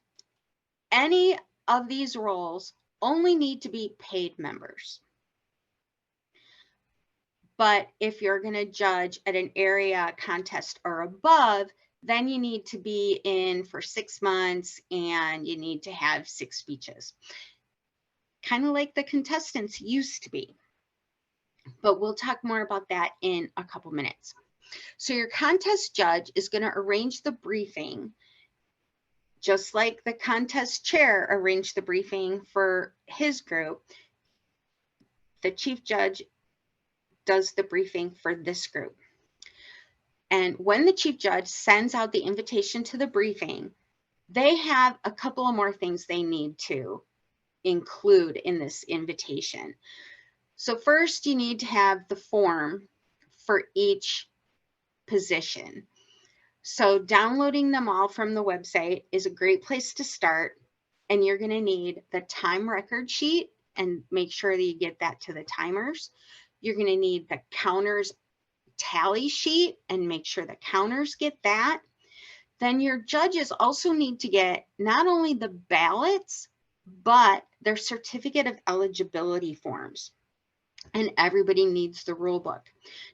any of these roles only need to be paid members. But if you're going to judge at an area contest or above, then you need to be in for 6 months and you need to have 6 speeches. Kind of like the contestants used to be. But we'll talk more about that in a couple minutes. So your contest judge is going to arrange the briefing just like the contest chair arranged the briefing for his group. The chief judge does the briefing for this group. And when the chief judge sends out the invitation to the briefing, they have a couple of more things they need to include in this invitation. So first, you need to have the form for each position. So downloading them all from the website is a great place to start. And you're going to need the time record sheet, and make sure that you get that to the timers. You're going to need the counters tally sheet, and make sure the counters get that. Then your judges also need to get not only the ballots, but their certificate of eligibility forms. And everybody needs the rule book.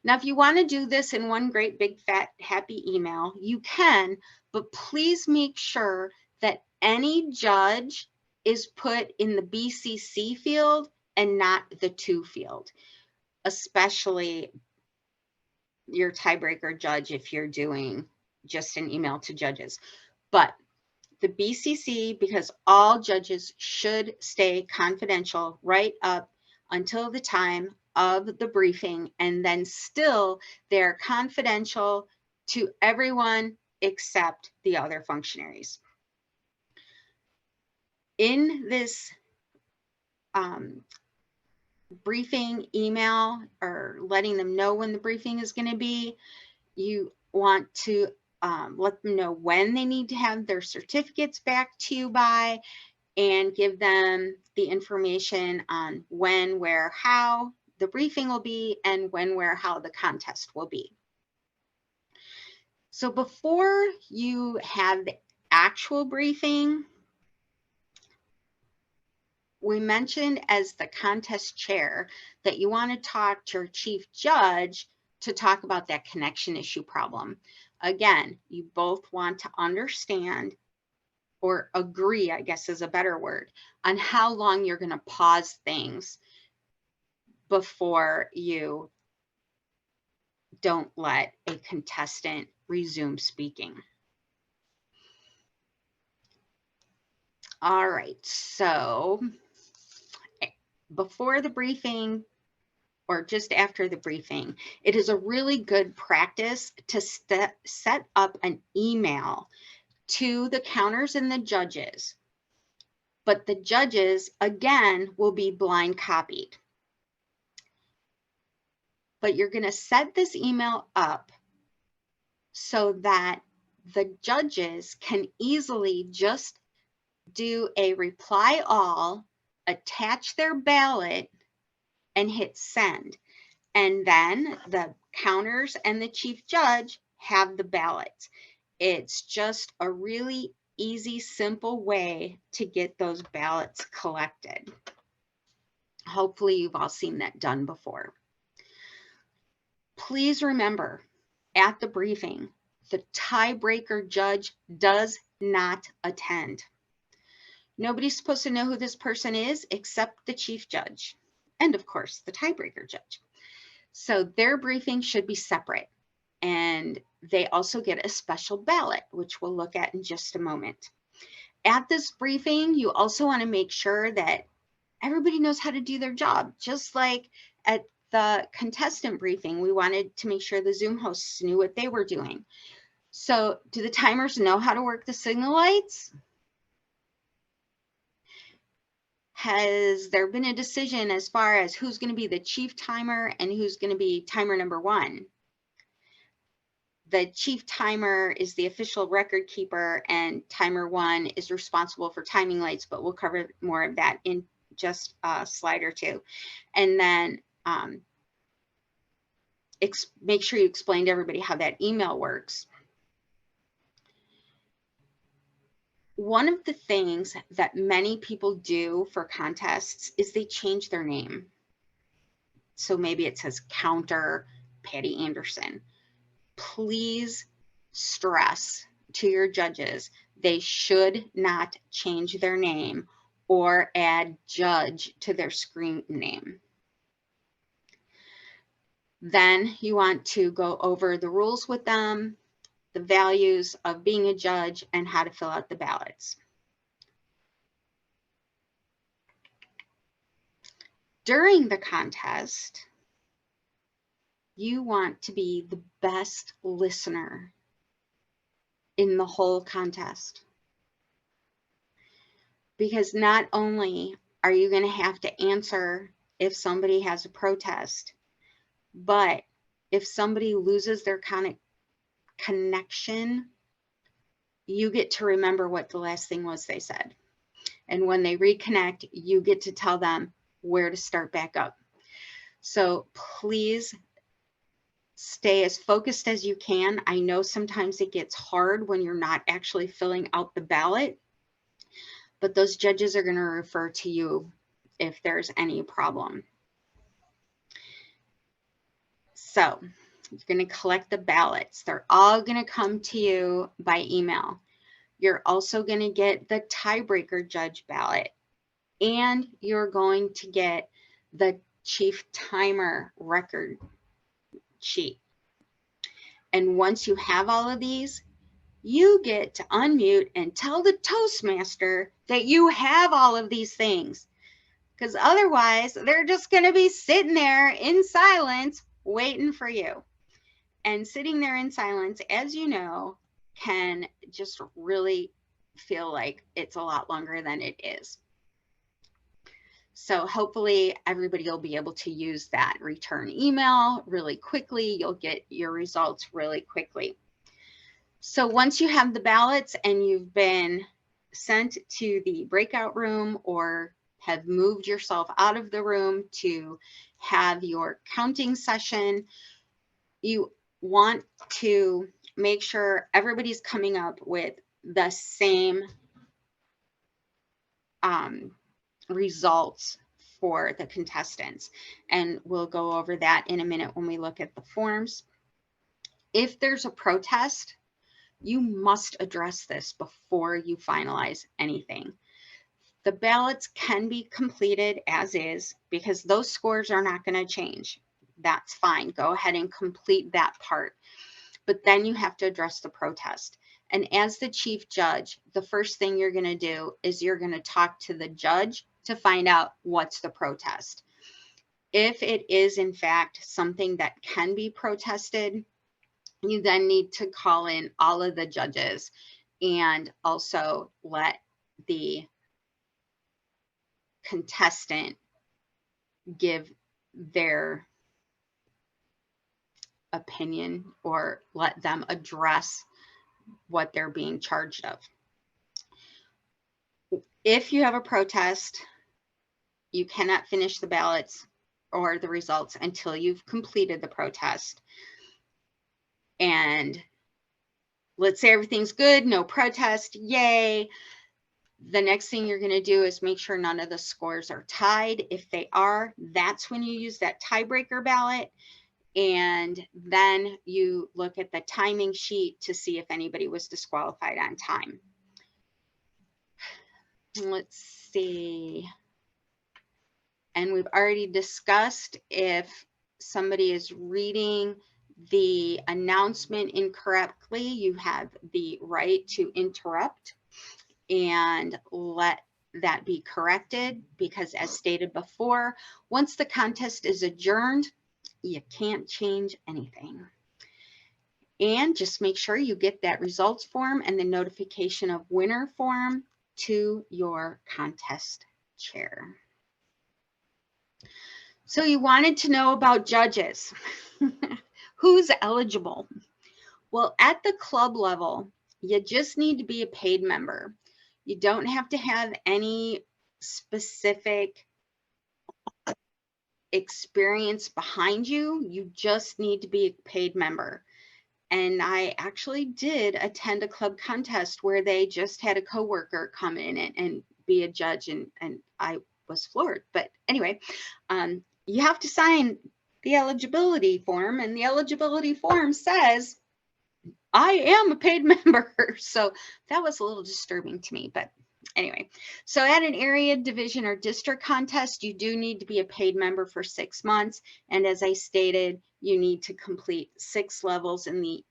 Now, if you want to do this in one great big fat happy email, you can, but please make sure that any judge is put in the BCC field and not the to field, especially your tiebreaker judge if you're doing just an email to judges. But the BCC, because all judges should stay confidential right up until the time of the briefing, and then still they're confidential to everyone except the other functionaries. In this briefing email, or letting them know when the briefing is going to be, you want to let them know when they need to have their certificates back to you by, and give them the information on when, where, how the briefing will be, and when, where, how the contest will be. So before you have the actual briefing, we mentioned as the contest chair that you want to talk to your chief judge to talk about that connection issue problem. Again, you both want to understand, or agree, I guess is a better word, on how long you're going to pause things before you don't let a contestant resume speaking. All right, so before the briefing or just after the briefing, it is a really good practice to set up an email to the counters and the judges. But the judges, again, will be blind copied. But you're going to set this email up so that the judges can easily just do a reply all, attach their ballot, and hit send. And then the counters and the chief judge have the ballots. It's just a really easy, simple way to get those ballots collected. Hopefully you've all seen that done before. Please remember, at the briefing, the tiebreaker judge does not attend. Nobody's supposed to know who this person is except the chief judge and, of course, the tiebreaker judge. So their briefing should be separate, and they also get a special ballot, which we'll look at in just a moment. At this briefing, you also want to make sure that everybody knows how to do their job. Just like at the contestant briefing, we wanted to make sure the Zoom hosts knew what they were doing. So do the timers know how to work the signal lights? Has there been a decision as far as who's going to be the chief timer and who's going to be timer number one? The chief timer is the official record keeper, and timer one is responsible for timing lights, but we'll cover more of that in just a slide or two. And then make sure you explain to everybody how that email works. One of the things that many people do for contests is they change their name. So maybe it says counter Patti Anderson. Please stress to your judges, they should not change their name or add judge to their screen name. Then you want to go over the rules with them, the values of being a judge, and how to fill out the ballots. During the contest, you want to be the best listener in the whole contest. Because not only are you going to have to answer if somebody has a protest, but if somebody loses their connection, you get to remember what the last thing was they said. And when they reconnect, you get to tell them where to start back up. So please stay as focused as you can. I know sometimes it gets hard when you're not actually filling out the ballot, but those judges are going to refer to you if there's any problem. So you're going to collect the ballots. They're all going to come to you by email. You're also going to get the tiebreaker judge ballot, and you're going to get the chief timer record sheet. And once you have all of these, you get to unmute and tell the Toastmaster that you have all of these things, because otherwise they're just going to be sitting there in silence waiting for you. And sitting there in silence, as you know, can just really feel like it's a lot longer than it is. So hopefully everybody will be able to use that return email really quickly. You'll get your results really quickly. So once you have the ballots and you've been sent to the breakout room or have moved yourself out of the room to have your counting session, you want to make sure everybody's coming up with the same results for the contestants. And we'll go over that in a minute when we look at the forms. If there's a protest, you must address this before you finalize anything. The ballots can be completed as is because those scores are not going to change. That's fine. Go ahead and complete that part. But then you have to address the protest. And as the chief judge, the first thing you're going to do is you're going to talk to the judge to find out what's the protest. If it is in fact something that can be protested, you then need to call in all of the judges and also let the contestant give their opinion or let them address what they're being charged of. If you have a protest, you cannot finish the ballots or the results until you've completed the protest. And let's say everything's good, no protest, yay. The next thing you're going to do is make sure none of the scores are tied. If they are, that's when you use that tiebreaker ballot. And then you look at the timing sheet to see if anybody was disqualified on time. Let's see. And we've already discussed if somebody is reading the announcement incorrectly, you have the right to interrupt and let that be corrected, because as stated before, once the contest is adjourned, you can't change anything. And just make sure you get that results form and the notification of winner form to your contest chair. So you wanted to know about judges. Who's eligible? Well, at the club level, you just need to be a paid member. You don't have to have any specific experience behind you. You just need to be a paid member. And I actually did attend a club contest where they just had a coworker come in and be a judge, and I was floored. But anyway, you have to sign the eligibility form, and the eligibility form says, I am a paid member. So that was a little disturbing to me, but anyway. So at an area, division, or district contest, you do need to be a paid member for 6 months. And as I stated, you need to complete 6 levels in the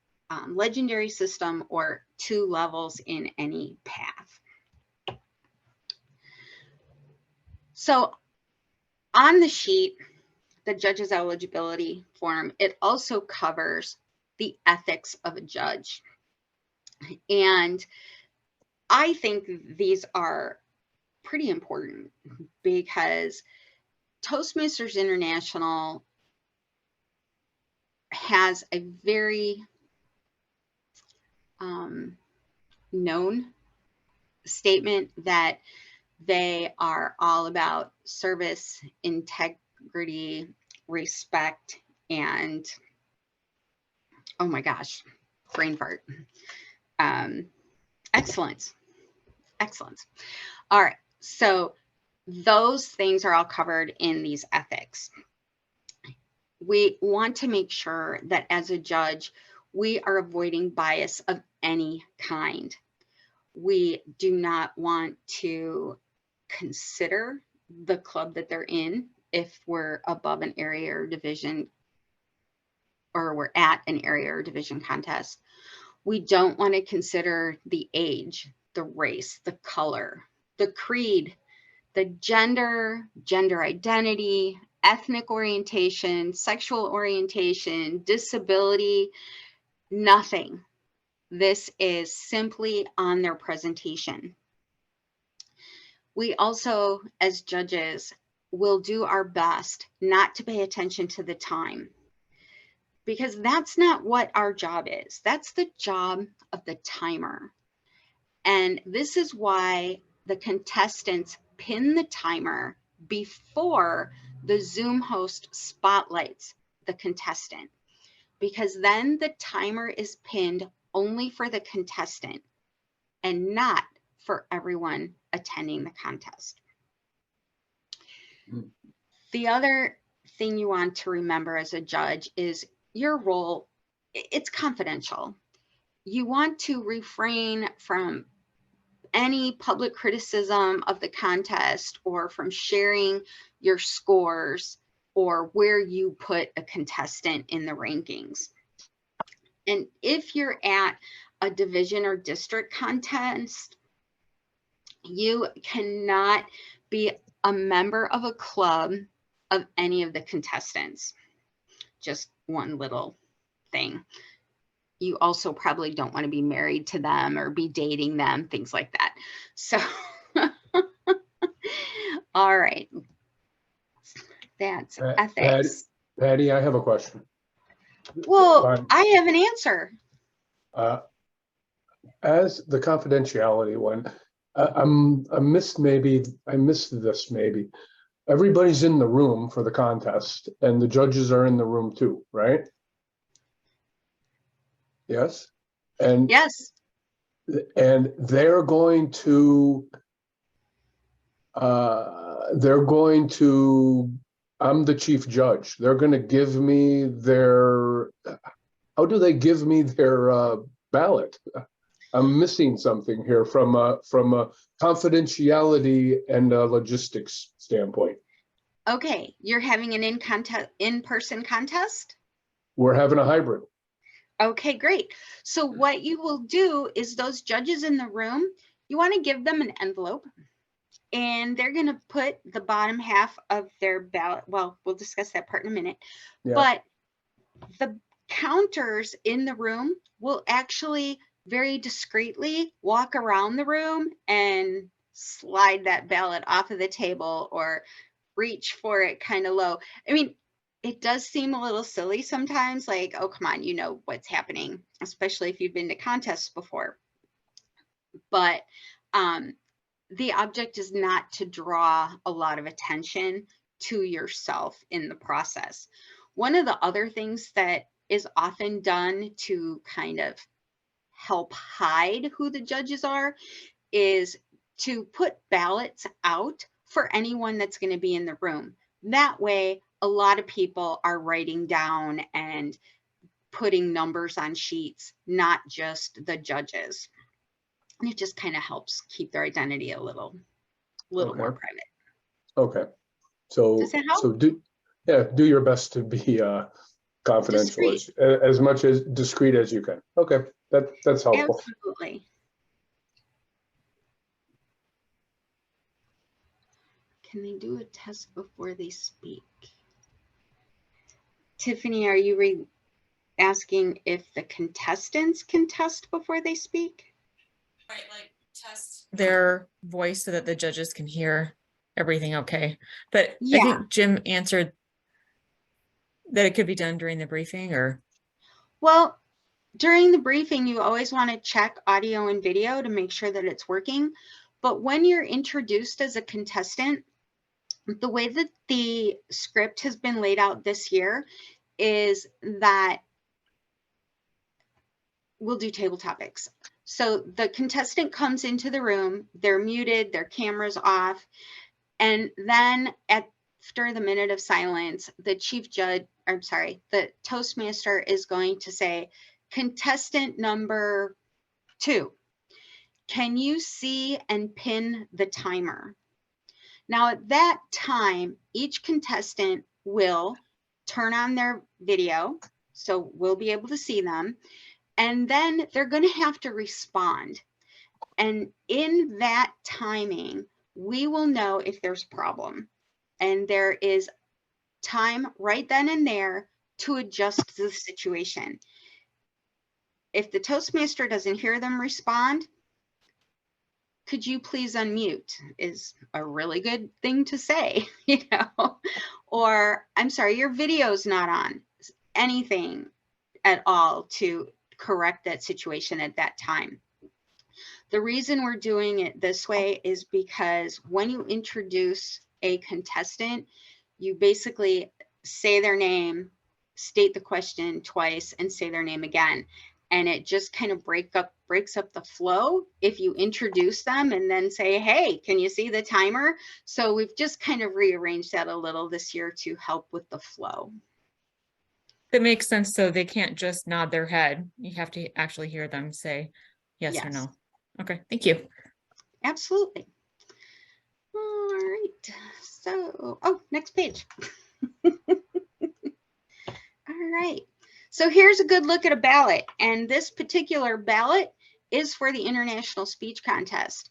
legendary system or 2 levels in any path. So on the sheet, the judge's eligibility form, it also covers the ethics of a judge. And I think these are pretty important because Toastmasters International has a very known statement that they are all about service, integrity, respect, and oh my gosh, brain fart. Excellence. Excellence. All right. So those things are all covered in these ethics. We want to make sure that as a judge, we are avoiding bias of any kind. We do not want to consider the club that they're in if we're above an area or division, or we're at an area or division contest. We don't want to consider the age, the race, the color, the creed, the gender, gender identity, ethnic orientation, sexual orientation, disability, nothing. This is simply on their presentation. We also, as judges, will do our best not to pay attention to the time, because that's not what our job is. That's the job of the timer. And this is why the contestants pin the timer before the Zoom host spotlights the contestant, because then the timer is pinned only for the contestant and not for everyone attending the contest. The other thing you want to remember as a judge is your role, it's confidential. You want to refrain from any public criticism of the contest or from sharing your scores or where you put a contestant in the rankings. And if you're at a division or district contest, you cannot be a member of a club of any of the contestants. Just one little thing. You also probably don't want to be married to them or be dating them, things like that. So, all right. That's ethics. Patty, I have a question. Well, I have an answer. As the confidentiality one, I missed this maybe. Everybody's in the room for the contest and the judges are in the room too, right? Yes. And yes. And they're going to I'm the chief judge. They're going to give me how do they give me their ballot? I'm missing something here from a confidentiality and a logistics standpoint. Okay, you're having an in-person contest? We're having a hybrid. Okay, great. So what you will do is those judges in the room, you want to give them an envelope and they're going to put the bottom half of their ballot. Well, we'll discuss that part in a minute, yeah. But the counters in the room will actually very discreetly walk around the room and slide that ballot off of the table or reach for it kind of low. I mean, it does seem a little silly sometimes, like, oh, come on, you know what's happening, especially if you've been to contests before. But the object is not to draw a lot of attention to yourself in the process. One of the other things that is often done to kind of help hide who the judges are is to put ballots out for anyone that's going to be in the room. That way, a lot of people are writing down and putting numbers on sheets, not just the judges. And it just kind of helps keep their identity a little okay. more private. Okay. So, does that help? So do your best to be confidential, as much as discreet as you can. Okay, that's helpful. Absolutely. Can they do a test before they speak? Tiffany, are you asking if the contestants can test before they speak? Right, like test their voice so that the judges can hear everything okay. But yeah. I think Jim answered that it could be done during the briefing, or? Well, during the briefing, you always want to check audio and video to make sure that it's working. But when you're introduced as a contestant, the way that the script has been laid out this year is that we'll do table topics. So the contestant comes into the room, they're muted, their camera's off, and then after the minute of silence, the the Toastmaster is going to say, contestant number 2, can you see and pin the timer? Now at that time, each contestant will turn on their video, so we'll be able to see them, and then they're going to have to respond. And in that timing, we will know if there's a problem. And there is time right then and there to adjust the situation. If the Toastmaster doesn't hear them respond, could you please unmute is a really good thing to say, you know, or I'm sorry, your video's not on, anything at all to correct that situation at that time. The reason we're doing it this way is because when you introduce a contestant, you basically say their name, state the question twice, and say their name again. And it just kind of breaks up the flow if you introduce them and then say, hey, can you see the timer? So we've just kind of rearranged that a little this year to help with the flow. That makes sense. So they can't just nod their head. You have to actually hear them say yes or no. Okay, thank you. Absolutely. All right. So, oh, next page. All right. So here's a good look at a ballot, and this particular ballot is for the International Speech Contest.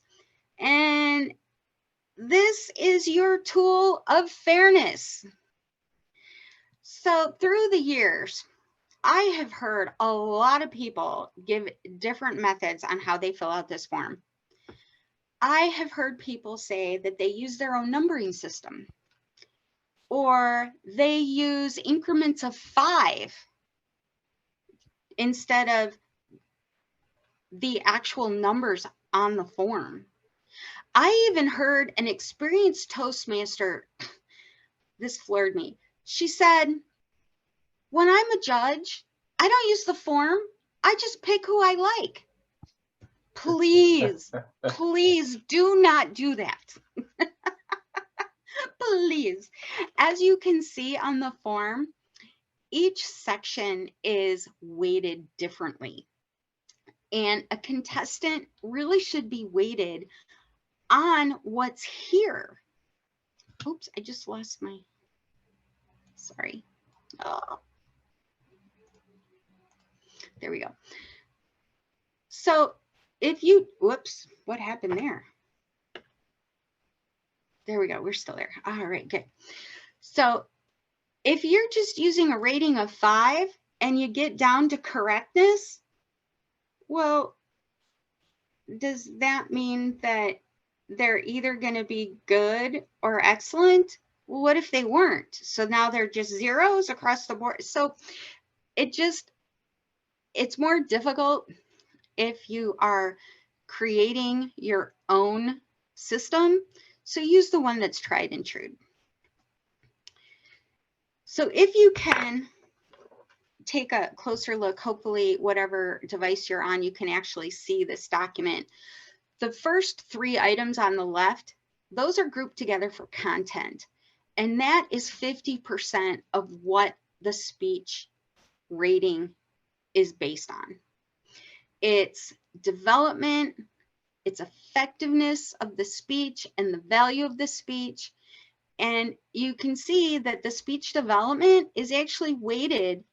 And this is your tool of fairness. So through the years, I have heard a lot of people give different methods on how they fill out this form. I have heard people say that they use their own numbering system, or they use increments of 5 instead of the actual numbers on the form. I even heard an experienced Toastmaster, this floored me. She said, when I'm a judge, I don't use the form. I just pick who I like. Please, please do not do that. Please. As you can see on the form, each section is weighted differently. And a contestant really should be weighted on what's here. Oops, I just lost my, sorry. Oh. There we go. So if you, whoops, what happened there? There we go, we're still there. All right, good. So if you're just using a rating of 5 and you get down to correctness, well, does that mean that they're either going to be good or excellent? Well, what if they weren't? So now they're just zeros across the board. So it's more difficult if you are creating your own system. So use the one that's tried and true. So if you can take a closer look, hopefully whatever device you're on, you can actually see this document. The first 3 items on the left, those are grouped together for content. And that is 50% of what the speech rating is based on. It's development, its effectiveness of the speech and the value of the speech. And you can see that the speech development is actually weighted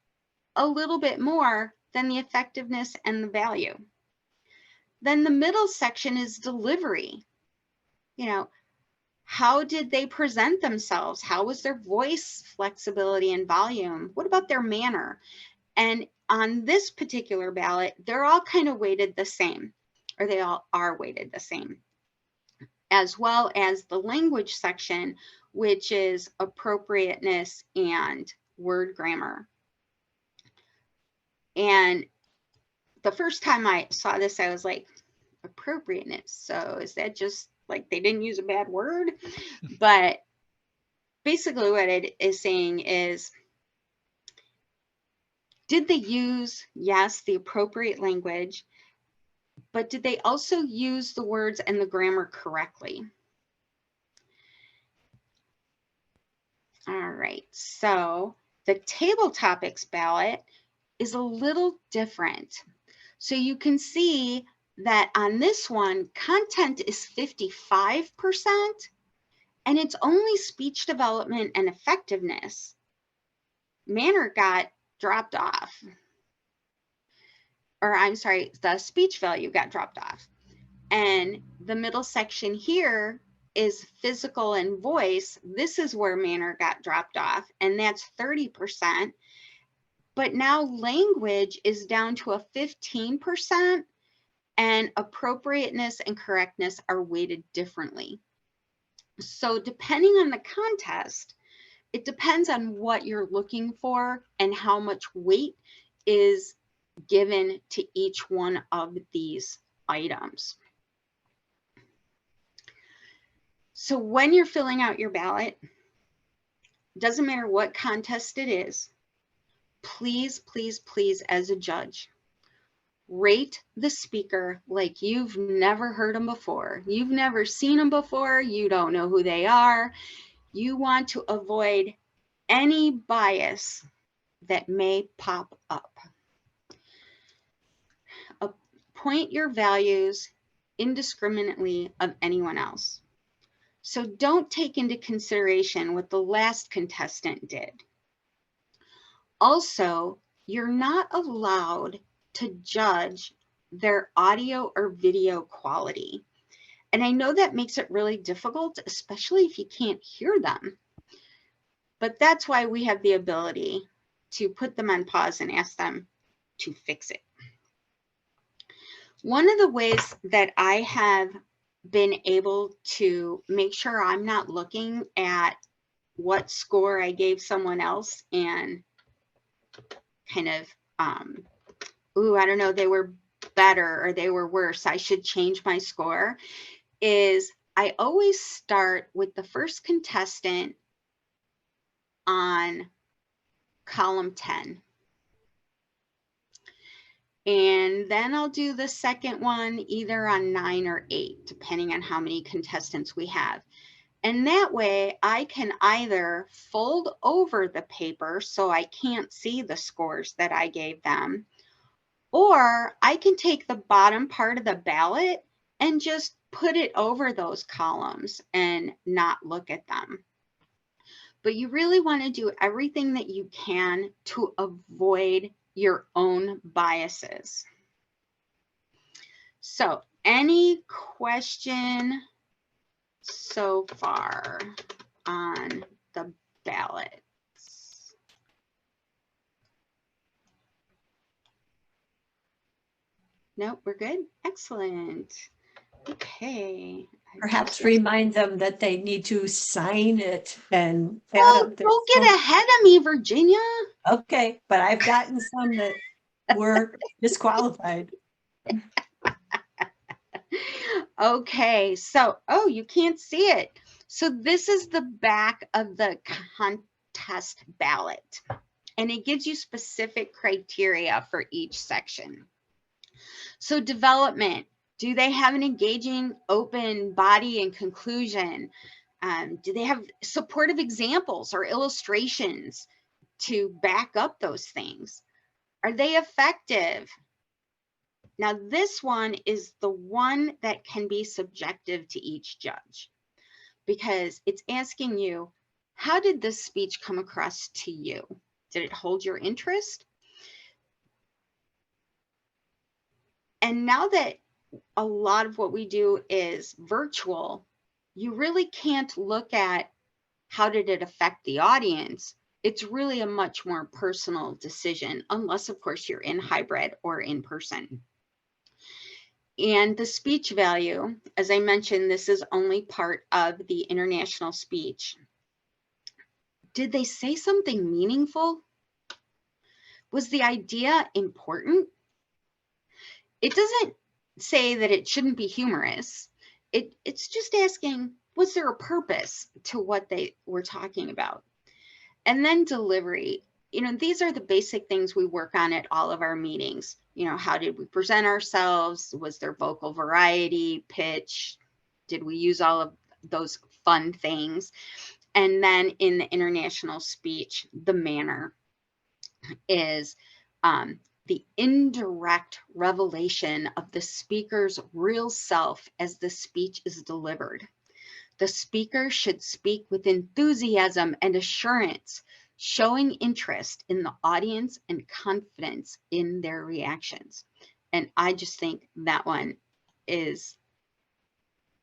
a little bit more than the effectiveness and the value. Then the middle section is delivery. You know, how did they present themselves? How was their voice flexibility and volume? What about their manner? And on this particular ballot, they're all kind of weighted the same, or they all are weighted the same, as well as the language section, which is appropriateness and word grammar. And the first time I saw this, I was like, appropriateness. So is that just like they didn't use a bad word? But basically what it is saying is, did they use, yes, the appropriate language, but did they also use the words and the grammar correctly? All right, so the table topics ballot is a little different. So you can see that on this one, content is 55%, and it's only speech development and effectiveness. Manner got dropped off. Or I'm sorry, the speech value got dropped off. And the middle section here is physical and voice. This is where manner got dropped off, and that's 30%. But now language is down to a 15%, and appropriateness and correctness are weighted differently. So depending on the contest, it depends on what you're looking for and how much weight is given to each one of these items. So when you're filling out your ballot, doesn't matter what contest it is, please, please, please, as a judge, rate the speaker like you've never heard them before. You've never seen them before. You don't know who they are. You want to avoid any bias that may pop up. Point your values indiscriminately of anyone else. So don't take into consideration what the last contestant did. Also, you're not allowed to judge their audio or video quality. And I know that makes it really difficult, especially if you can't hear them. But that's why we have the ability to put them on pause and ask them to fix it. One of the ways that I have been able to make sure I'm not looking at what score I gave someone else and kind of, ooh, I don't know, they were better or they were worse, I should change my score, is I always start with the first contestant on column 10. And then I'll do the second one either on 9 or 8, depending on how many contestants we have. And that way I can either fold over the paper so I can't see the scores that I gave them, or I can take the bottom part of the ballot and just put it over those columns and not look at them. But you really want to do everything that you can to avoid your own biases. So, any question so far on the ballots? Nope, we're good. Excellent. Okay. Perhaps remind them that they need to sign it and add Oh, up their don't get score. ahead of me, Virginia. Okay, but I've gotten some that were disqualified. Okay, so, oh, you can't see it. So this is the back of the contest ballot, and it gives you specific criteria for each section. So development, do they have an engaging, open body and conclusion? Do they have supportive examples or illustrations to back up those things? Are they effective? Now, this one is the one that can be subjective to each judge, because it's asking you, how did this speech come across to you? Did it hold your interest? And now that a lot of what we do is virtual, you really can't look at how did it affect the audience. It's really a much more personal decision, unless, of course, you're in hybrid or in person. And the speech value, as I mentioned, this is only part of the international speech. Did they say something meaningful? Was the idea important? It doesn't say that it shouldn't be humorous. It's just asking, was there a purpose to what they were talking about? And then delivery. You know, these are the basic things we work on at all of our meetings. You know, how did we present ourselves? Was there vocal variety, pitch? Did we use all of those fun things? And then in the international speech, the manner is the indirect revelation of the speaker's real self as the speech is delivered. The speaker should speak with enthusiasm and assurance, showing interest in the audience and confidence in their reactions. And I just think that one is,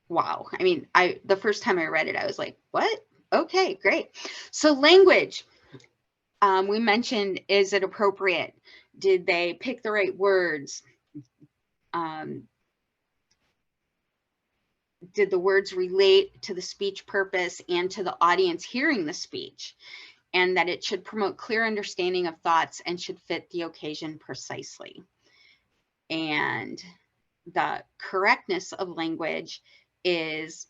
wow. I mean, the first time I read it, I was like, what? Okay, great. So language, we mentioned, is it appropriate? Did they pick the right words? Did the words relate to the speech purpose and to the audience hearing the speech? And that it should promote clear understanding of thoughts and should fit the occasion precisely. And the correctness of language is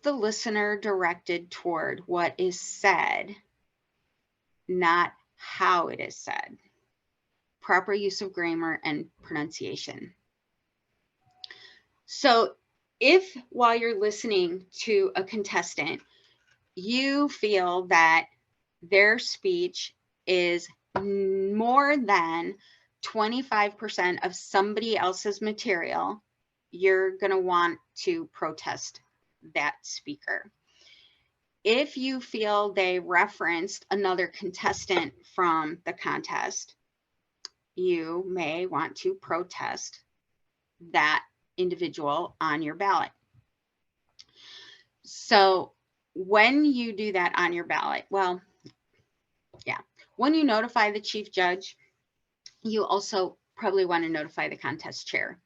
the listener directed toward what is said, not how it is said? Proper use of grammar and pronunciation. So if while you're listening to a contestant, you feel that their speech is more than 25% of somebody else's material, you're going to want to protest that speaker. If you feel they referenced another contestant from the contest, you may want to protest that individual on your ballot. So when you do that on your ballot, well, yeah, when you notify the chief judge, you also probably want to notify the contest chair,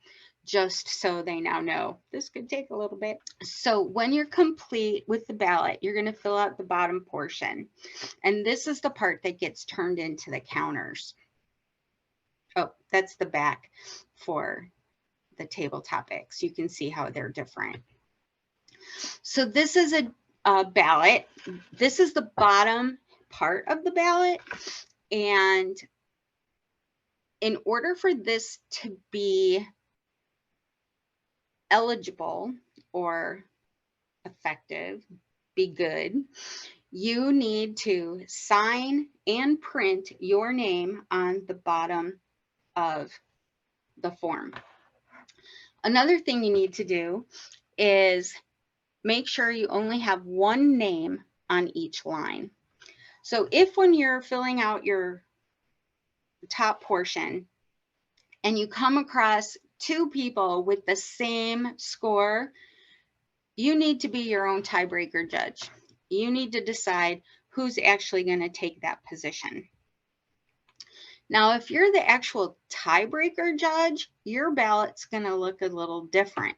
just so they now know this could take a little bit. So when you're complete with the ballot, you're going to fill out the bottom portion. And this is the part that gets turned into the counters. Oh, that's the back for the table topics. You can see how they're different. So this is a ballot. This is the bottom part of the ballot. And in order for this to be eligible or effective, be good, you need to sign and print your name on the bottom of the form. Another thing you need to do is make sure you only have one name on each line. So if when you're filling out your top portion and you come across two people with the same score, you need to be your own tiebreaker judge. You need to decide who's actually going to take that position. Now, if you're the actual tiebreaker judge, your ballot's going to look a little different.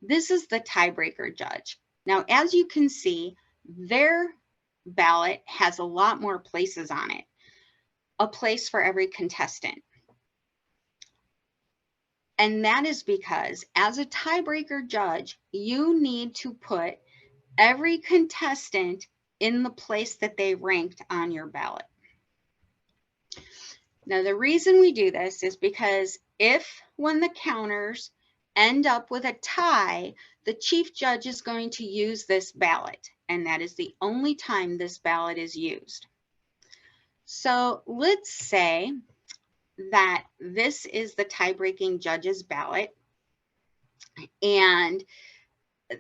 This is the tiebreaker judge. Now, as you can see, their ballot has a lot more places on it, a place for every contestant. And that is because as a tiebreaker judge, you need to put every contestant in the place that they ranked on your ballot. Now, the reason we do this is because if when the counters end up with a tie, the chief judge is going to use this ballot, and that is the only time this ballot is used. So let's say that this is the tie-breaking judge's ballot, and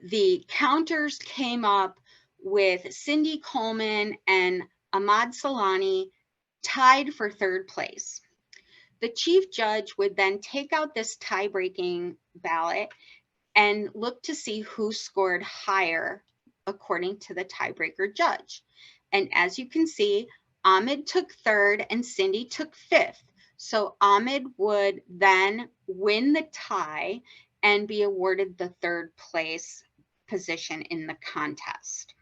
the counters came up with Cindy Coleman and Ahmad Salani tied for third place. The chief judge would then take out this tie-breaking ballot and look to see who scored higher according to the tiebreaker judge. And as you can see, Ahmed took third and Cindy took fifth. So Ahmed would then win the tie and be awarded the third place position in the contest.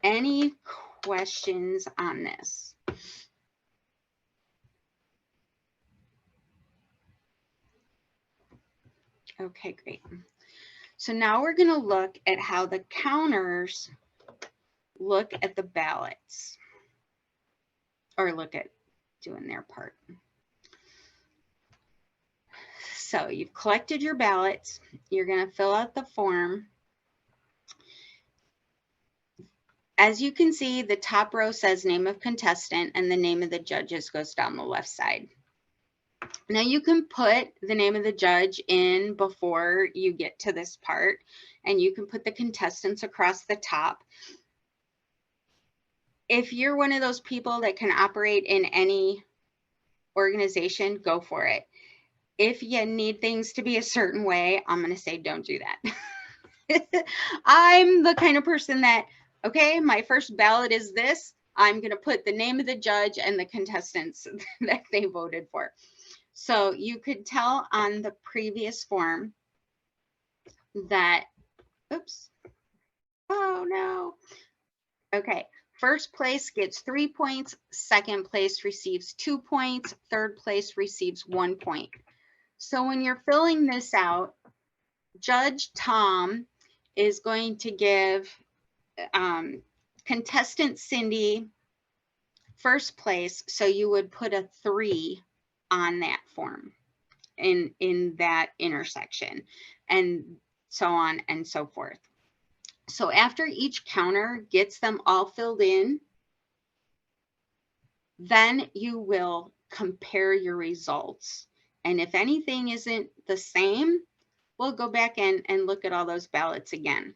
Any questions on this? Okay, great. So now we're going to look at how the counters look at the ballots, or look at doing their part. So you've collected your ballots. You're going to fill out the form. As you can see, the top row says name of contestant, and the name of the judges goes down the left side. Now you can put the name of the judge in before you get to this part, and you can put the contestants across the top. If you're one of those people that can operate in any organization, go for it. If you need things to be a certain way, I'm going to say don't do that. I'm the kind of person that, okay, my first ballot is this. I'm going to put the name of the judge and the contestants that they voted for. So you could tell on the previous form that, oops, oh no. Okay, first place gets 3 points, second place receives 2 points, third place receives 1 point. So when you're filling this out, Judge Tom is going to give contestant Cindy first place, so you would put a 3 on that form in that intersection, and so on and so forth. So after each counter gets them all filled in, then you will compare your results. And if anything isn't the same, we'll go back and look at all those ballots again.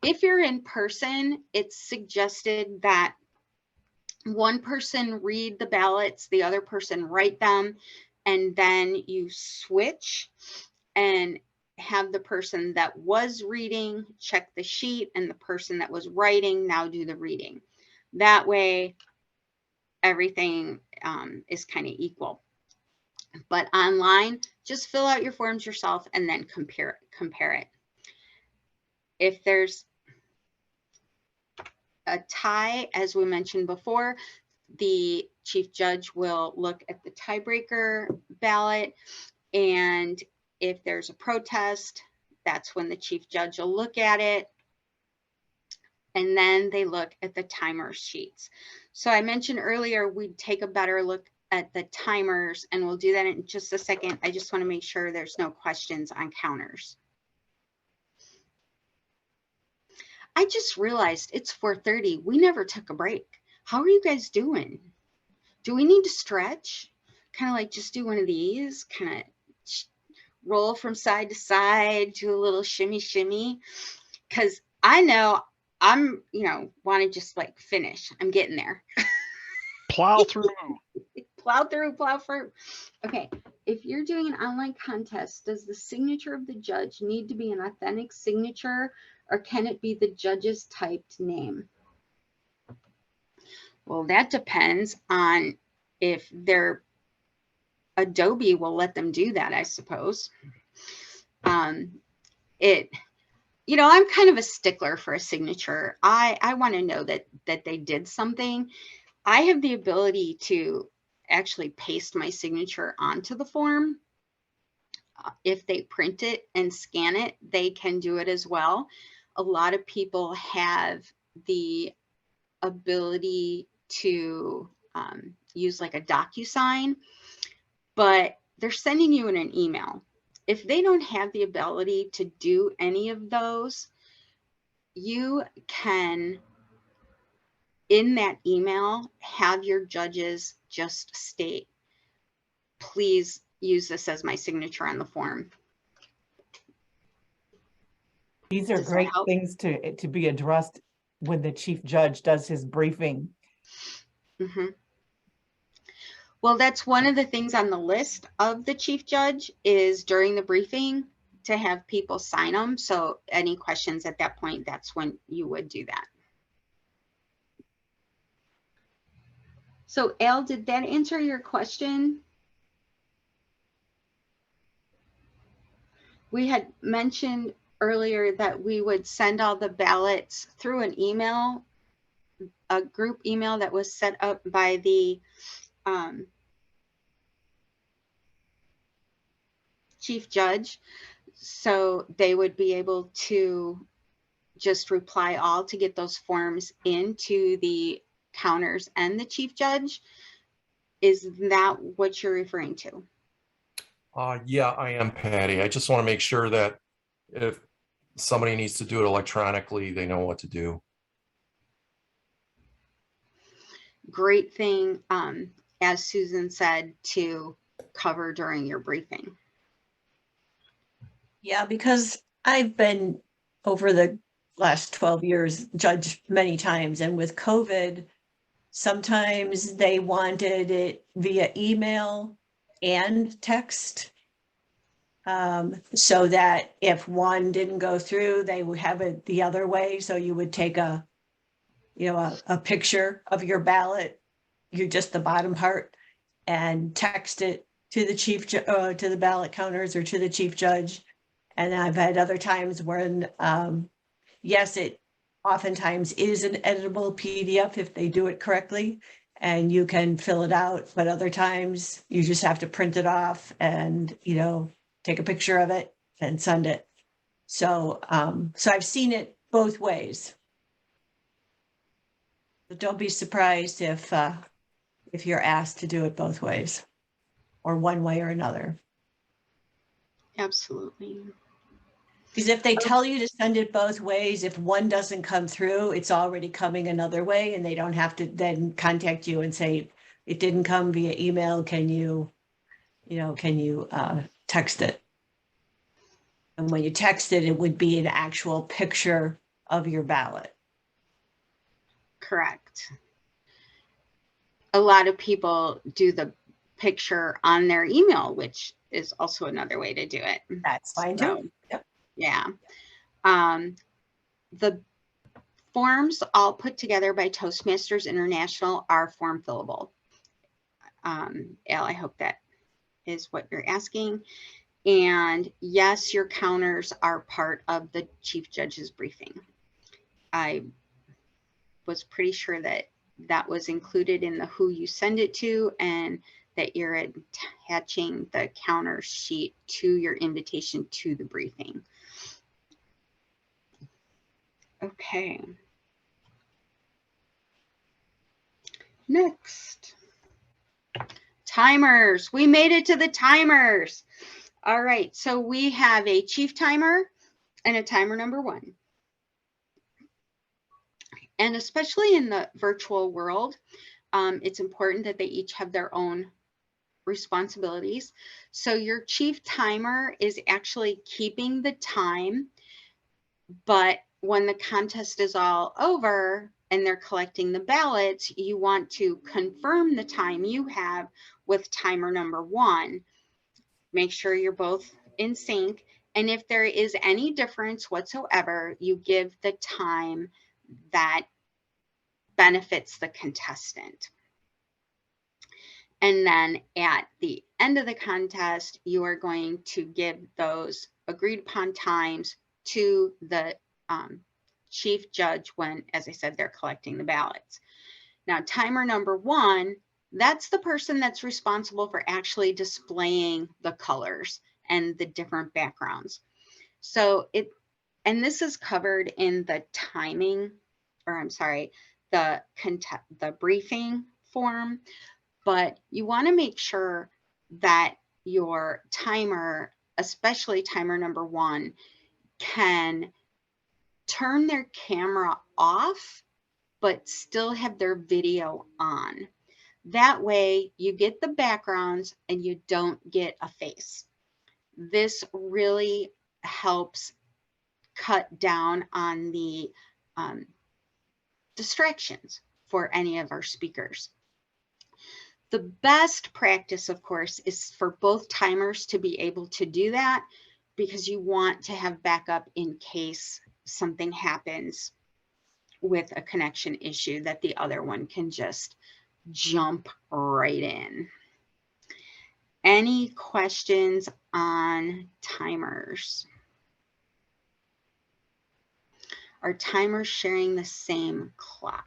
If you're in person, it's suggested that one person read the ballots, the other person write them, and then you switch and have the person that was reading check the sheet and the person that was writing now do the reading. That way, everything is kind of equal. But online, just fill out your forms yourself and then compare it. If there's a tie, as we mentioned before, the chief judge will look at the tiebreaker ballot, and if there's a protest, that's when the chief judge will look at it, and then they look at the timer sheets. So I mentioned earlier we'd take a better look at the timers, and we'll do that in just a second. I just want to make sure there's no questions on counters. I just realized it's 4:30. We never took a break. How are you guys doing? Do we need to stretch? Kind of like just do one of these, kind of roll from side to side, do a little shimmy shimmy. Because I know I'm, want to just like finish. I'm getting there. Plow through. Plow through. Okay, if you're doing an online contest, does the signature of the judge need to be an authentic signature, or can it be the judge's typed name? Well, that depends on if their Adobe will let them do that, I suppose. I'm kind of a stickler for a signature. I want to know that they did something. I have the ability to actually paste my signature onto the form. If they print it and scan it, they can do it as well. A lot of people have the ability to use like a DocuSign, but they're sending you in an email. If they don't have the ability to do any of those, you can, in that email, have your judges just state, please use this as my signature on the form. These are great things to be addressed when the chief judge does his briefing. Mm-hmm. Well, that's one of the things on the list of the chief judge is during the briefing to have people sign them. So any questions at that point, that's when you would do that. So Al, did that answer your question? We had mentioned earlier that we would send all the ballots through an email, a group email that was set up by the chief judge. So they would be able to just reply all to get those forms into the counters and the chief judge. Is that what you're referring to? Yeah, I am, Patty. I just want to make sure that if somebody needs to do it electronically, they know what to do. Great thing, as Susan said, to cover during your briefing. Yeah, because I've been over the last 12 years judged many times, and with COVID, sometimes they wanted it via email and text. So that if one didn't go through, they would have it the other way. So you would take a picture of your ballot, just the bottom part, and text it to the to the ballot counters or to the chief judge. And I've had other times when, yes, it oftentimes is an editable PDF if they do it correctly, and you can fill it out. But other times you just have to print it off and, take a picture of it and send it. So, so I've seen it both ways. But don't be surprised if you're asked to do it both ways, or one way or another. Absolutely. Because if they tell you to send it both ways, if one doesn't come through, it's already coming another way, and they don't have to then contact you and say, it didn't come via email. Can you text it? And when you text it, it would be an actual picture of your ballot. Correct. A lot of people do the picture on their email, which is also another way to do it. That's fine too. Yep. Yeah. The forms all put together by Toastmasters International are form fillable. Al, I hope that is what you're asking. And yes, your counters are part of the chief judge's briefing. I was pretty sure that that was included in the who you send it to, and that you're attaching the counter sheet to your invitation to the briefing. Okay. Next. Timers. We made it to the timers. All right, so we have a chief timer and a timer number 1. And especially in the virtual world, it's important that they each have their own responsibilities. So your chief timer is actually keeping the time, but when the contest is all over and they're collecting the ballots, you want to confirm the time you have with timer number 1. Make sure you're both in sync. And if there is any difference whatsoever, you give the time that benefits the contestant. And then at the end of the contest, you are going to give those agreed upon times to the chief judge when, as I said, they're collecting the ballots. Now, timer number 1, that's the person that's responsible for actually displaying the colors and the different backgrounds. So and this is covered in the timing, or I'm sorry, the briefing form, but you want to make sure that your timer, especially timer number 1, can turn their camera off, but still have their video on. That way you get the backgrounds and you don't get a face. This really helps cut down on the distractions for any of our speakers. The best practice, of course, is for both timers to be able to do that, because you want to have backup in case something happens with a connection issue, that the other one can just jump right in. Any questions on timers? Are timers sharing the same clock?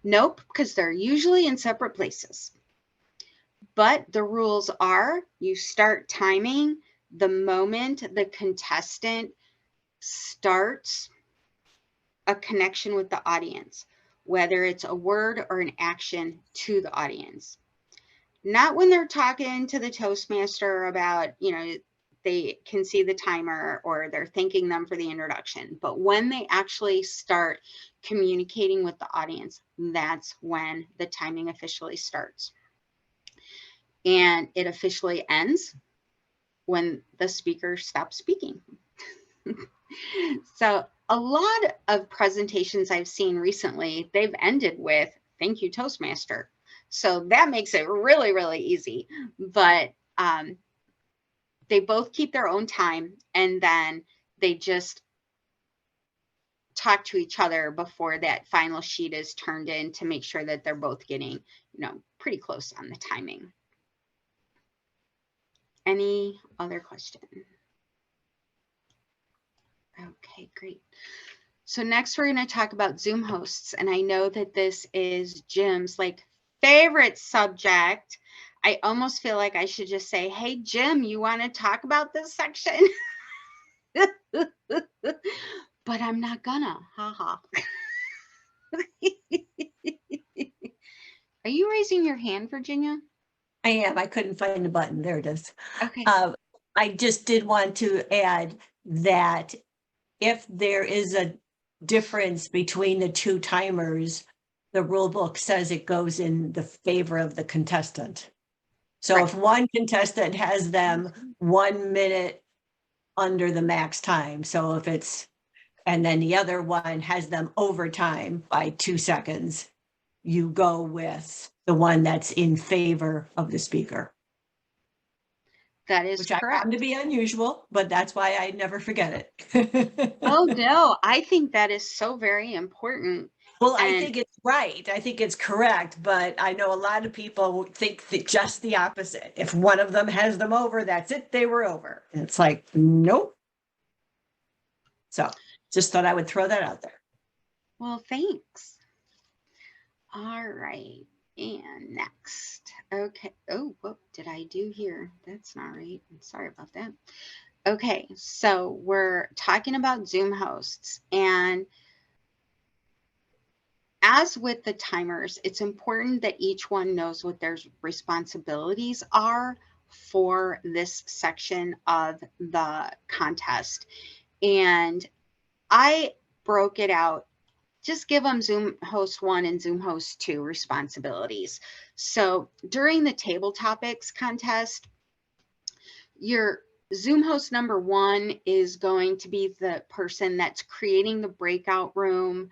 Nope, because they're usually in separate places. But the rules are you start timing the moment the contestant starts a connection with the audience, whether it's a word or an action to the audience. Not when they're talking to the Toastmaster about, they can see the timer or they're thanking them for the introduction, but when they actually start communicating with the audience, that's when the timing officially starts. And it officially ends when the speaker stops speaking. So a lot of presentations I've seen recently, they've ended with "Thank you, Toastmaster." So that makes it really, really easy. But they both keep their own time, and then they just talk to each other before that final sheet is turned in to make sure that they're both getting, pretty close on the timing. Any other question? Okay, great. So next we're going to talk about Zoom hosts, and I know that this is Jim's favorite subject. I almost feel like I should just say, "Hey Jim, you want to talk about this section?" But I'm not gonna. Haha. Are you raising your hand, Virginia? I am. I couldn't find the button. There it is. Okay. I just did want to add that if there is a difference between the two timers, the rule book says it goes in the favor of the contestant. So Right. If one contestant has them 1 minute under the max time, so if it's and then the other one has them over time by 2 seconds, you go with the one that's in favor of the speaker. That is Which I correct. found to be unusual, but that's why I never forget it. Oh, no, I think that is so very important. Well, I And- think it's right. I think it's correct, but I know a lot of people think that just the opposite. If one of them has them over, that's it, they were over. And it's like, nope. So just thought I would throw that out there. Well, thanks. All right. And next. Okay. Oh, what did I do here? That's not right. I'm sorry about that. Okay. So we're talking about Zoom hosts, and as with the timers, it's important that each one knows what their responsibilities are for this section of the contest. And I broke it out. Just give them Zoom host 1 and Zoom host 2 responsibilities. So during the table topics contest, your Zoom host number 1 is going to be the person that's creating the breakout room.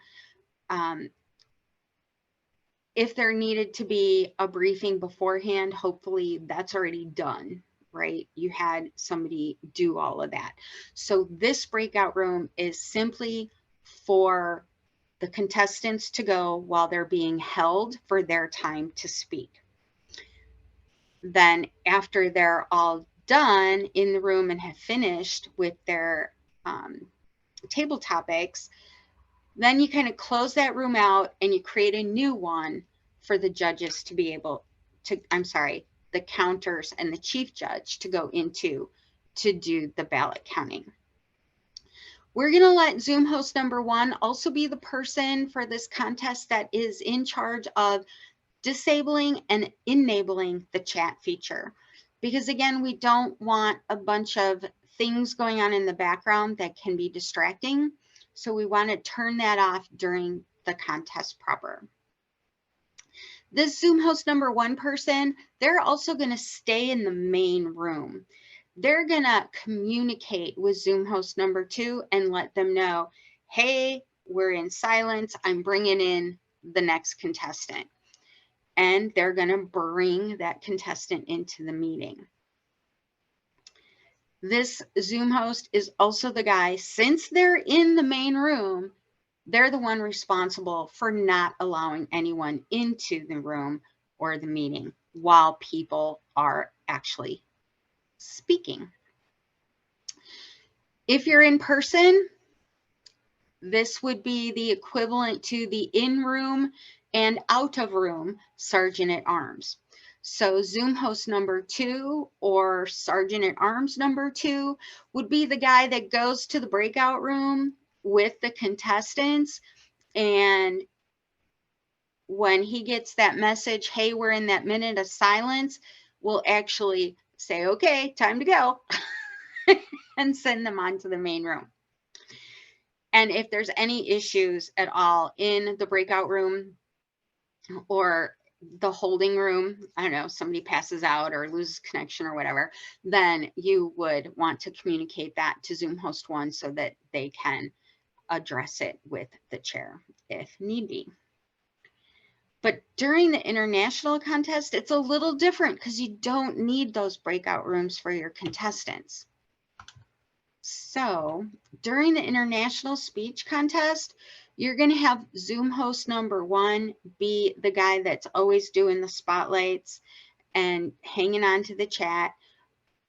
If there needed to be a briefing beforehand, hopefully that's already done, right? You had somebody do all of that. So this breakout room is simply for the contestants to go while they're being held for their time to speak. Then after they're all done in the room and have finished with their table topics, then you kind of close that room out and you create a new one for the judges to be able to, the counters and the chief judge to go into to do the ballot counting. We're going to let Zoom host number 1 also be the person for this contest that is in charge of disabling and enabling the chat feature. Because again, we don't want a bunch of things going on in the background that can be distracting. So we want to turn that off during the contest proper. This Zoom host number 1 person, they're also going to stay in the main room. They're going to communicate with Zoom host number 2 and let them know, hey, we're in silence. I'm bringing in the next contestant. And they're going to bring that contestant into the meeting. This Zoom host is also the guy, since they're in the main room, they're the one responsible for not allowing anyone into the room or the meeting while people are actually speaking. If you're in person, this would be the equivalent to the in-room and out-of-room sergeant at arms. So Zoom host number 2 or sergeant at arms number 2 would be the guy that goes to the breakout room with the contestants, and when he gets that message, hey, we're in that minute of silence, we'll actually say, okay, time to go, and send them on to the main room. And if there's any issues at all in the breakout room or the holding room, I don't know, somebody passes out or loses connection or whatever, then you would want to communicate that to Zoom host 1 so that they can address it with the chair if need be. But during the international contest, it's a little different because you don't need those breakout rooms for your contestants. So during the international speech contest, you're going to have Zoom host number 1 be the guy that's always doing the spotlights and hanging on to the chat.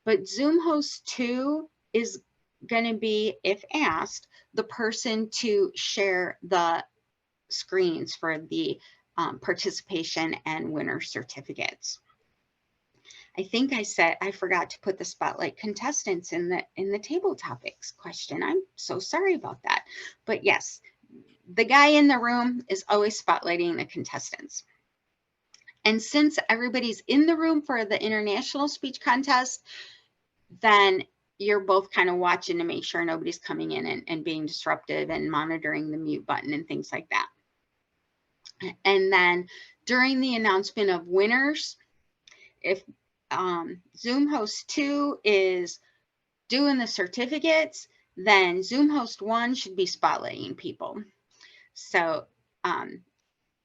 But Zoom host 2 is going to be, if asked, the person to share the screens for the participation and winner certificates. I think I forgot to put the spotlight contestants in the table topics question. I'm so sorry about that. But yes, the guy in the room is always spotlighting the contestants. And since everybody's in the room for the international speech contest, then you're both kind of watching to make sure nobody's coming in and being disruptive and monitoring the mute button and things like that. And then during the announcement of winners, if Zoom host 2 is doing the certificates, then Zoom host 1 should be spotlighting people. So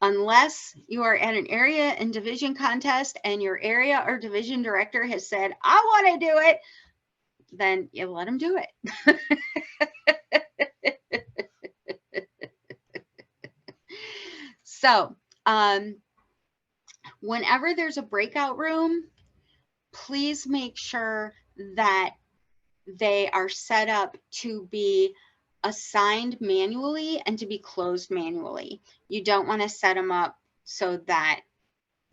unless you are at an area and division contest and your area or division director has said, I want to do it, then you let them do it. So whenever there's a breakout room, please make sure that they are set up to be assigned manually and to be closed manually. You don't want to set them up so that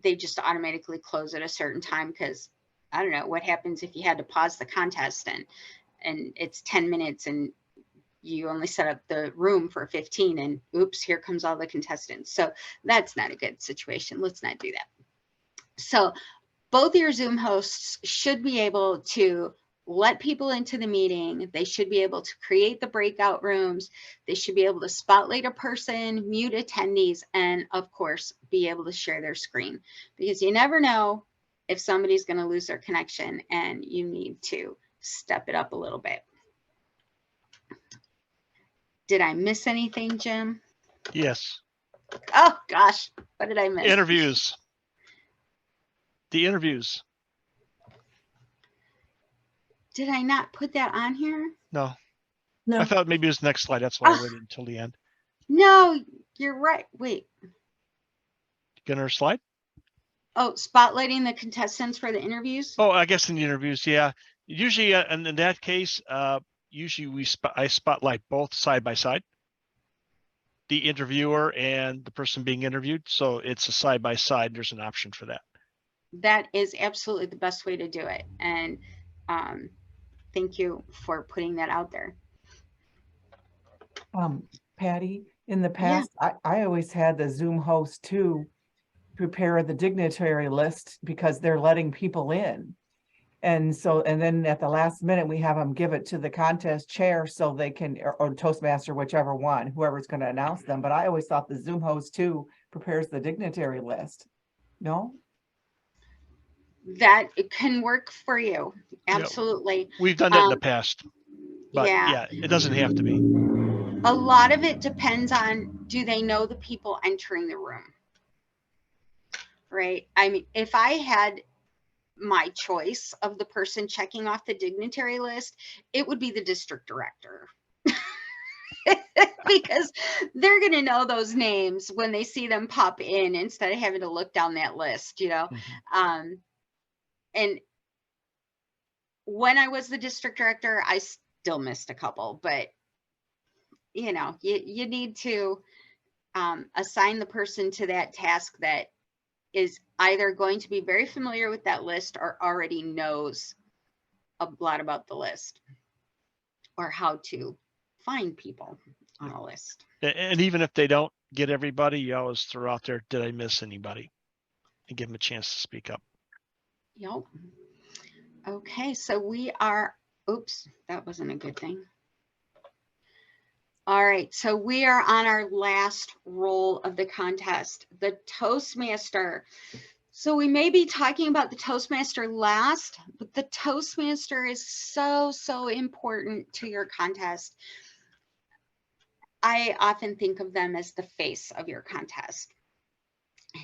they just automatically close at a certain time, because I don't know what happens if you had to pause the contest and it's 10 minutes and you only set up the room for 15 and oops, here comes all the contestants. So that's not a good situation. Let's not do that. So both your Zoom hosts should be able to let people into the meeting. They should be able to create the breakout rooms. They should be able to spotlight a person, mute attendees, and of course, be able to share their screen, because you never know if somebody's going to lose their connection and you need to step it up a little bit. Did I miss anything, Jim? Yes. Oh gosh, what did I miss? Interviews. The interviews. Did I not put that on here? No. No. I thought maybe it was next slide. That's why I waited until the end. No, you're right. Wait. Get another slide? Oh, spotlighting the contestants for the interviews? Oh, I guess in the interviews, yeah. Usually, and in that case, usually I spotlight both side by side, the interviewer and the person being interviewed. So it's a side by side. There's an option for that. That is absolutely the best way to do it. And thank you for putting that out there. Patty, in the past, I always had the Zoom host too prepare the dignitary list because they're letting people in. And so, and then at the last minute, we have them give it to the contest chair so they can, or Toastmaster, whichever one, whoever's going to announce them. But I always thought the Zoom host too prepares the dignitary list. No? That it can work for you. Absolutely. Yeah, we've done that in the past, but yeah, it doesn't have to be. A lot of it depends on, do they know the people entering the room? Right. I mean, if I had my choice of the person checking off the dignitary list, it would be the district director. Because they're going to know those names when they see them pop in instead of having to look down that list, you know. Mm-hmm. And when I was the district director, I still missed a couple, but you know, you need to assign the person to that task that is either going to be very familiar with that list or already knows a lot about the list or how to find people on a list. And even if they don't get everybody, you always throw out there, did I miss anybody? And give them a chance to speak up. Yep. Okay, so we are, oops, that wasn't a good thing. All right, so we are on our last roll of the contest, the Toastmaster. So we may be talking about the Toastmaster last, but the Toastmaster is so, so important to your contest. I often think of them as the face of your contest.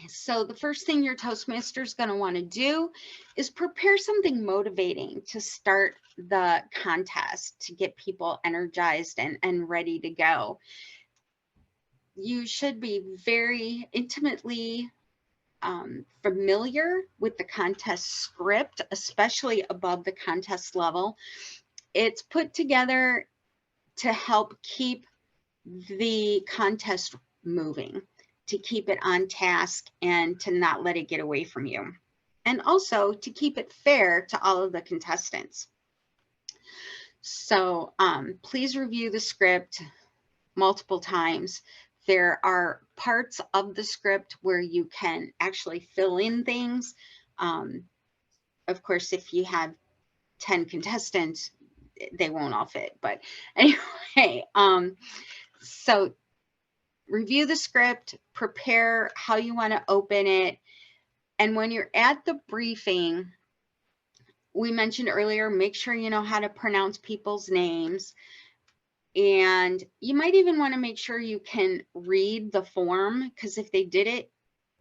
So the first thing your Toastmaster is going to want to do is prepare something motivating to start the contest, to get people energized and ready to go. You should be very intimately familiar with the contest script, especially above the contest level. It's put together to help keep the contest moving, to keep it on task and to not let it get away from you. And also to keep it fair to all of the contestants. So please review the script multiple times. There are parts of the script where you can actually fill in things. Of course, if you have 10 contestants, they won't all fit. But anyway, so review the script, prepare how you want to open it. And when you're at the briefing, we mentioned earlier, make sure you know how to pronounce people's names. And you might even want to make sure you can read the form, because if they did it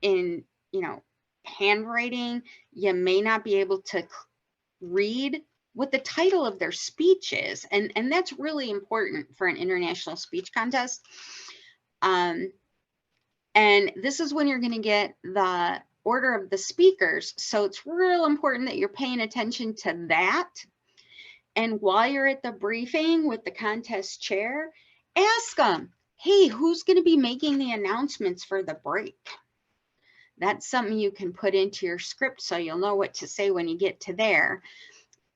in, you know, handwriting, you may not be able to read what the title of their speech is. And that's really important for an international speech contest. And this is when you're going to get the order of the speakers. So it's real important that you're paying attention to that. And while you're at the briefing with the contest chair, ask them, hey, who's going to be making the announcements for the break? That's something you can put into your script so you'll know what to say when you get to there.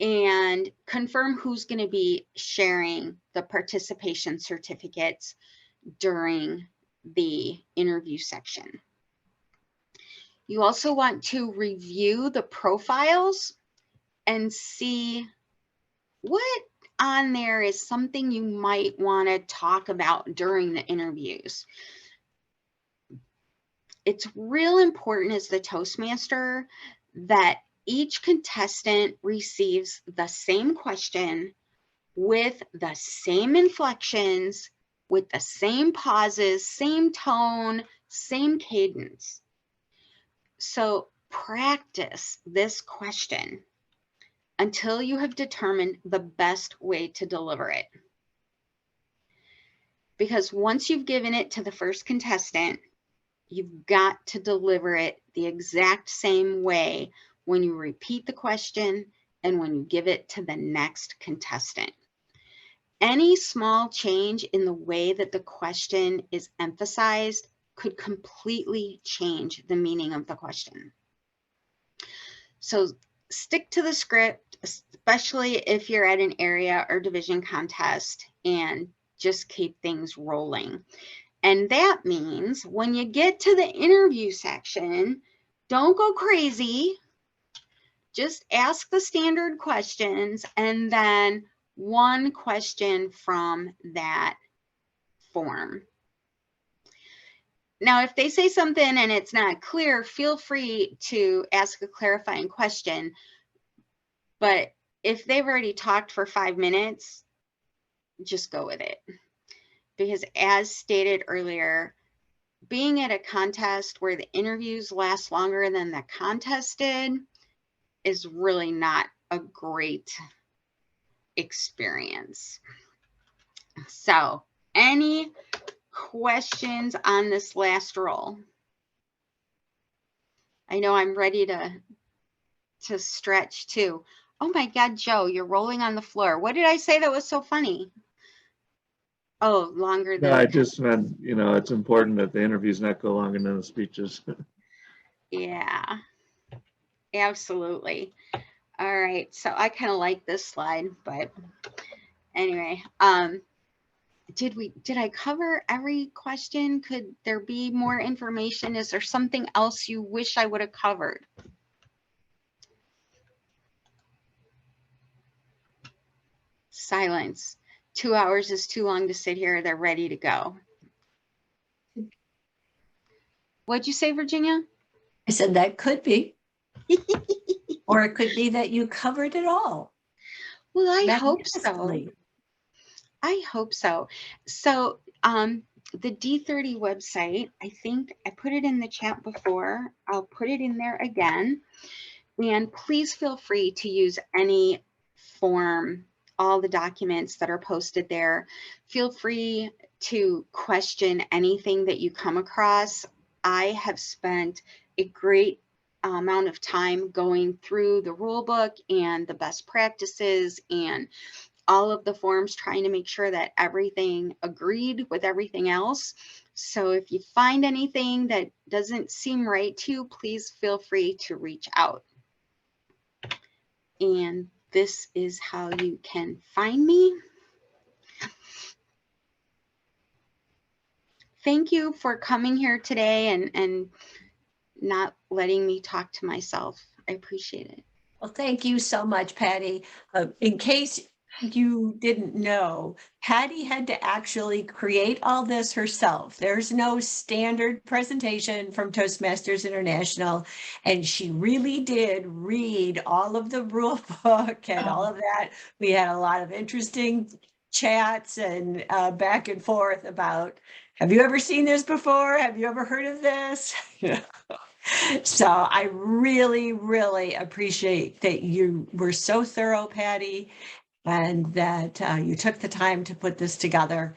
And confirm who's going to be sharing the participation certificates during the interview section. You also want to review the profiles and see what on there is something you might want to talk about during the interviews. It's real important as the Toastmaster that each contestant receives the same question with the same inflections, with the same pauses, same tone, same cadence. So practice this question until you have determined the best way to deliver it. Because once you've given it to the first contestant, you've got to deliver it the exact same way when you repeat the question and when you give it to the next contestant. Any small change in the way that the question is emphasized could completely change the meaning of the question. So stick to the script, especially if you're at an area or division contest, and just keep things rolling. And that means when you get to the interview section, don't go crazy. Just ask the standard questions and then one question from that form. Now, if they say something and it's not clear, feel free to ask a clarifying question. But if they've already talked for 5 minutes, just go with it. Because as stated earlier, being at a contest where the interviews last longer than the contest did is really not a great experience. So, any questions on this last roll? I know I'm ready to stretch too. Oh my God, Joe, you're rolling on the floor. What did I say that was so funny? Oh, longer than. No, I just meant, you know, it's important that the interviews not go longer than the speeches. Yeah, absolutely. All right, so I kind of like this slide, but anyway, did I cover every question? Could there be more information? Is there something else you wish I would have covered? Silence. 2 hours is too long to sit here. They're ready to go. What'd you say, Virginia? I said that could be. Or it could be that you covered it all. Well, I hope so. Magnificently. I hope so. So the D30 website, I think I put it in the chat before. I'll put it in there again. And please feel free to use any form, all the documents that are posted there. Feel free to question anything that you come across. I have spent a great amount of time going through the rule book and the best practices and all of the forms, trying to make sure that everything agreed with everything else. So if you find anything that doesn't seem right to you, please feel free to reach out. And this is how you can find me. Thank you for coming here today and not letting me talk to myself. I appreciate it. Well, thank you so much, Patty. In case you didn't know, Patty had to actually create all this herself. There's no standard presentation from Toastmasters International, and she really did read all of the rule book and all of that. We had a lot of interesting chats and back and forth about, have you ever seen this before? Have you ever heard of this? So I really, really appreciate that you were so thorough, Patty, and that you took the time to put this together.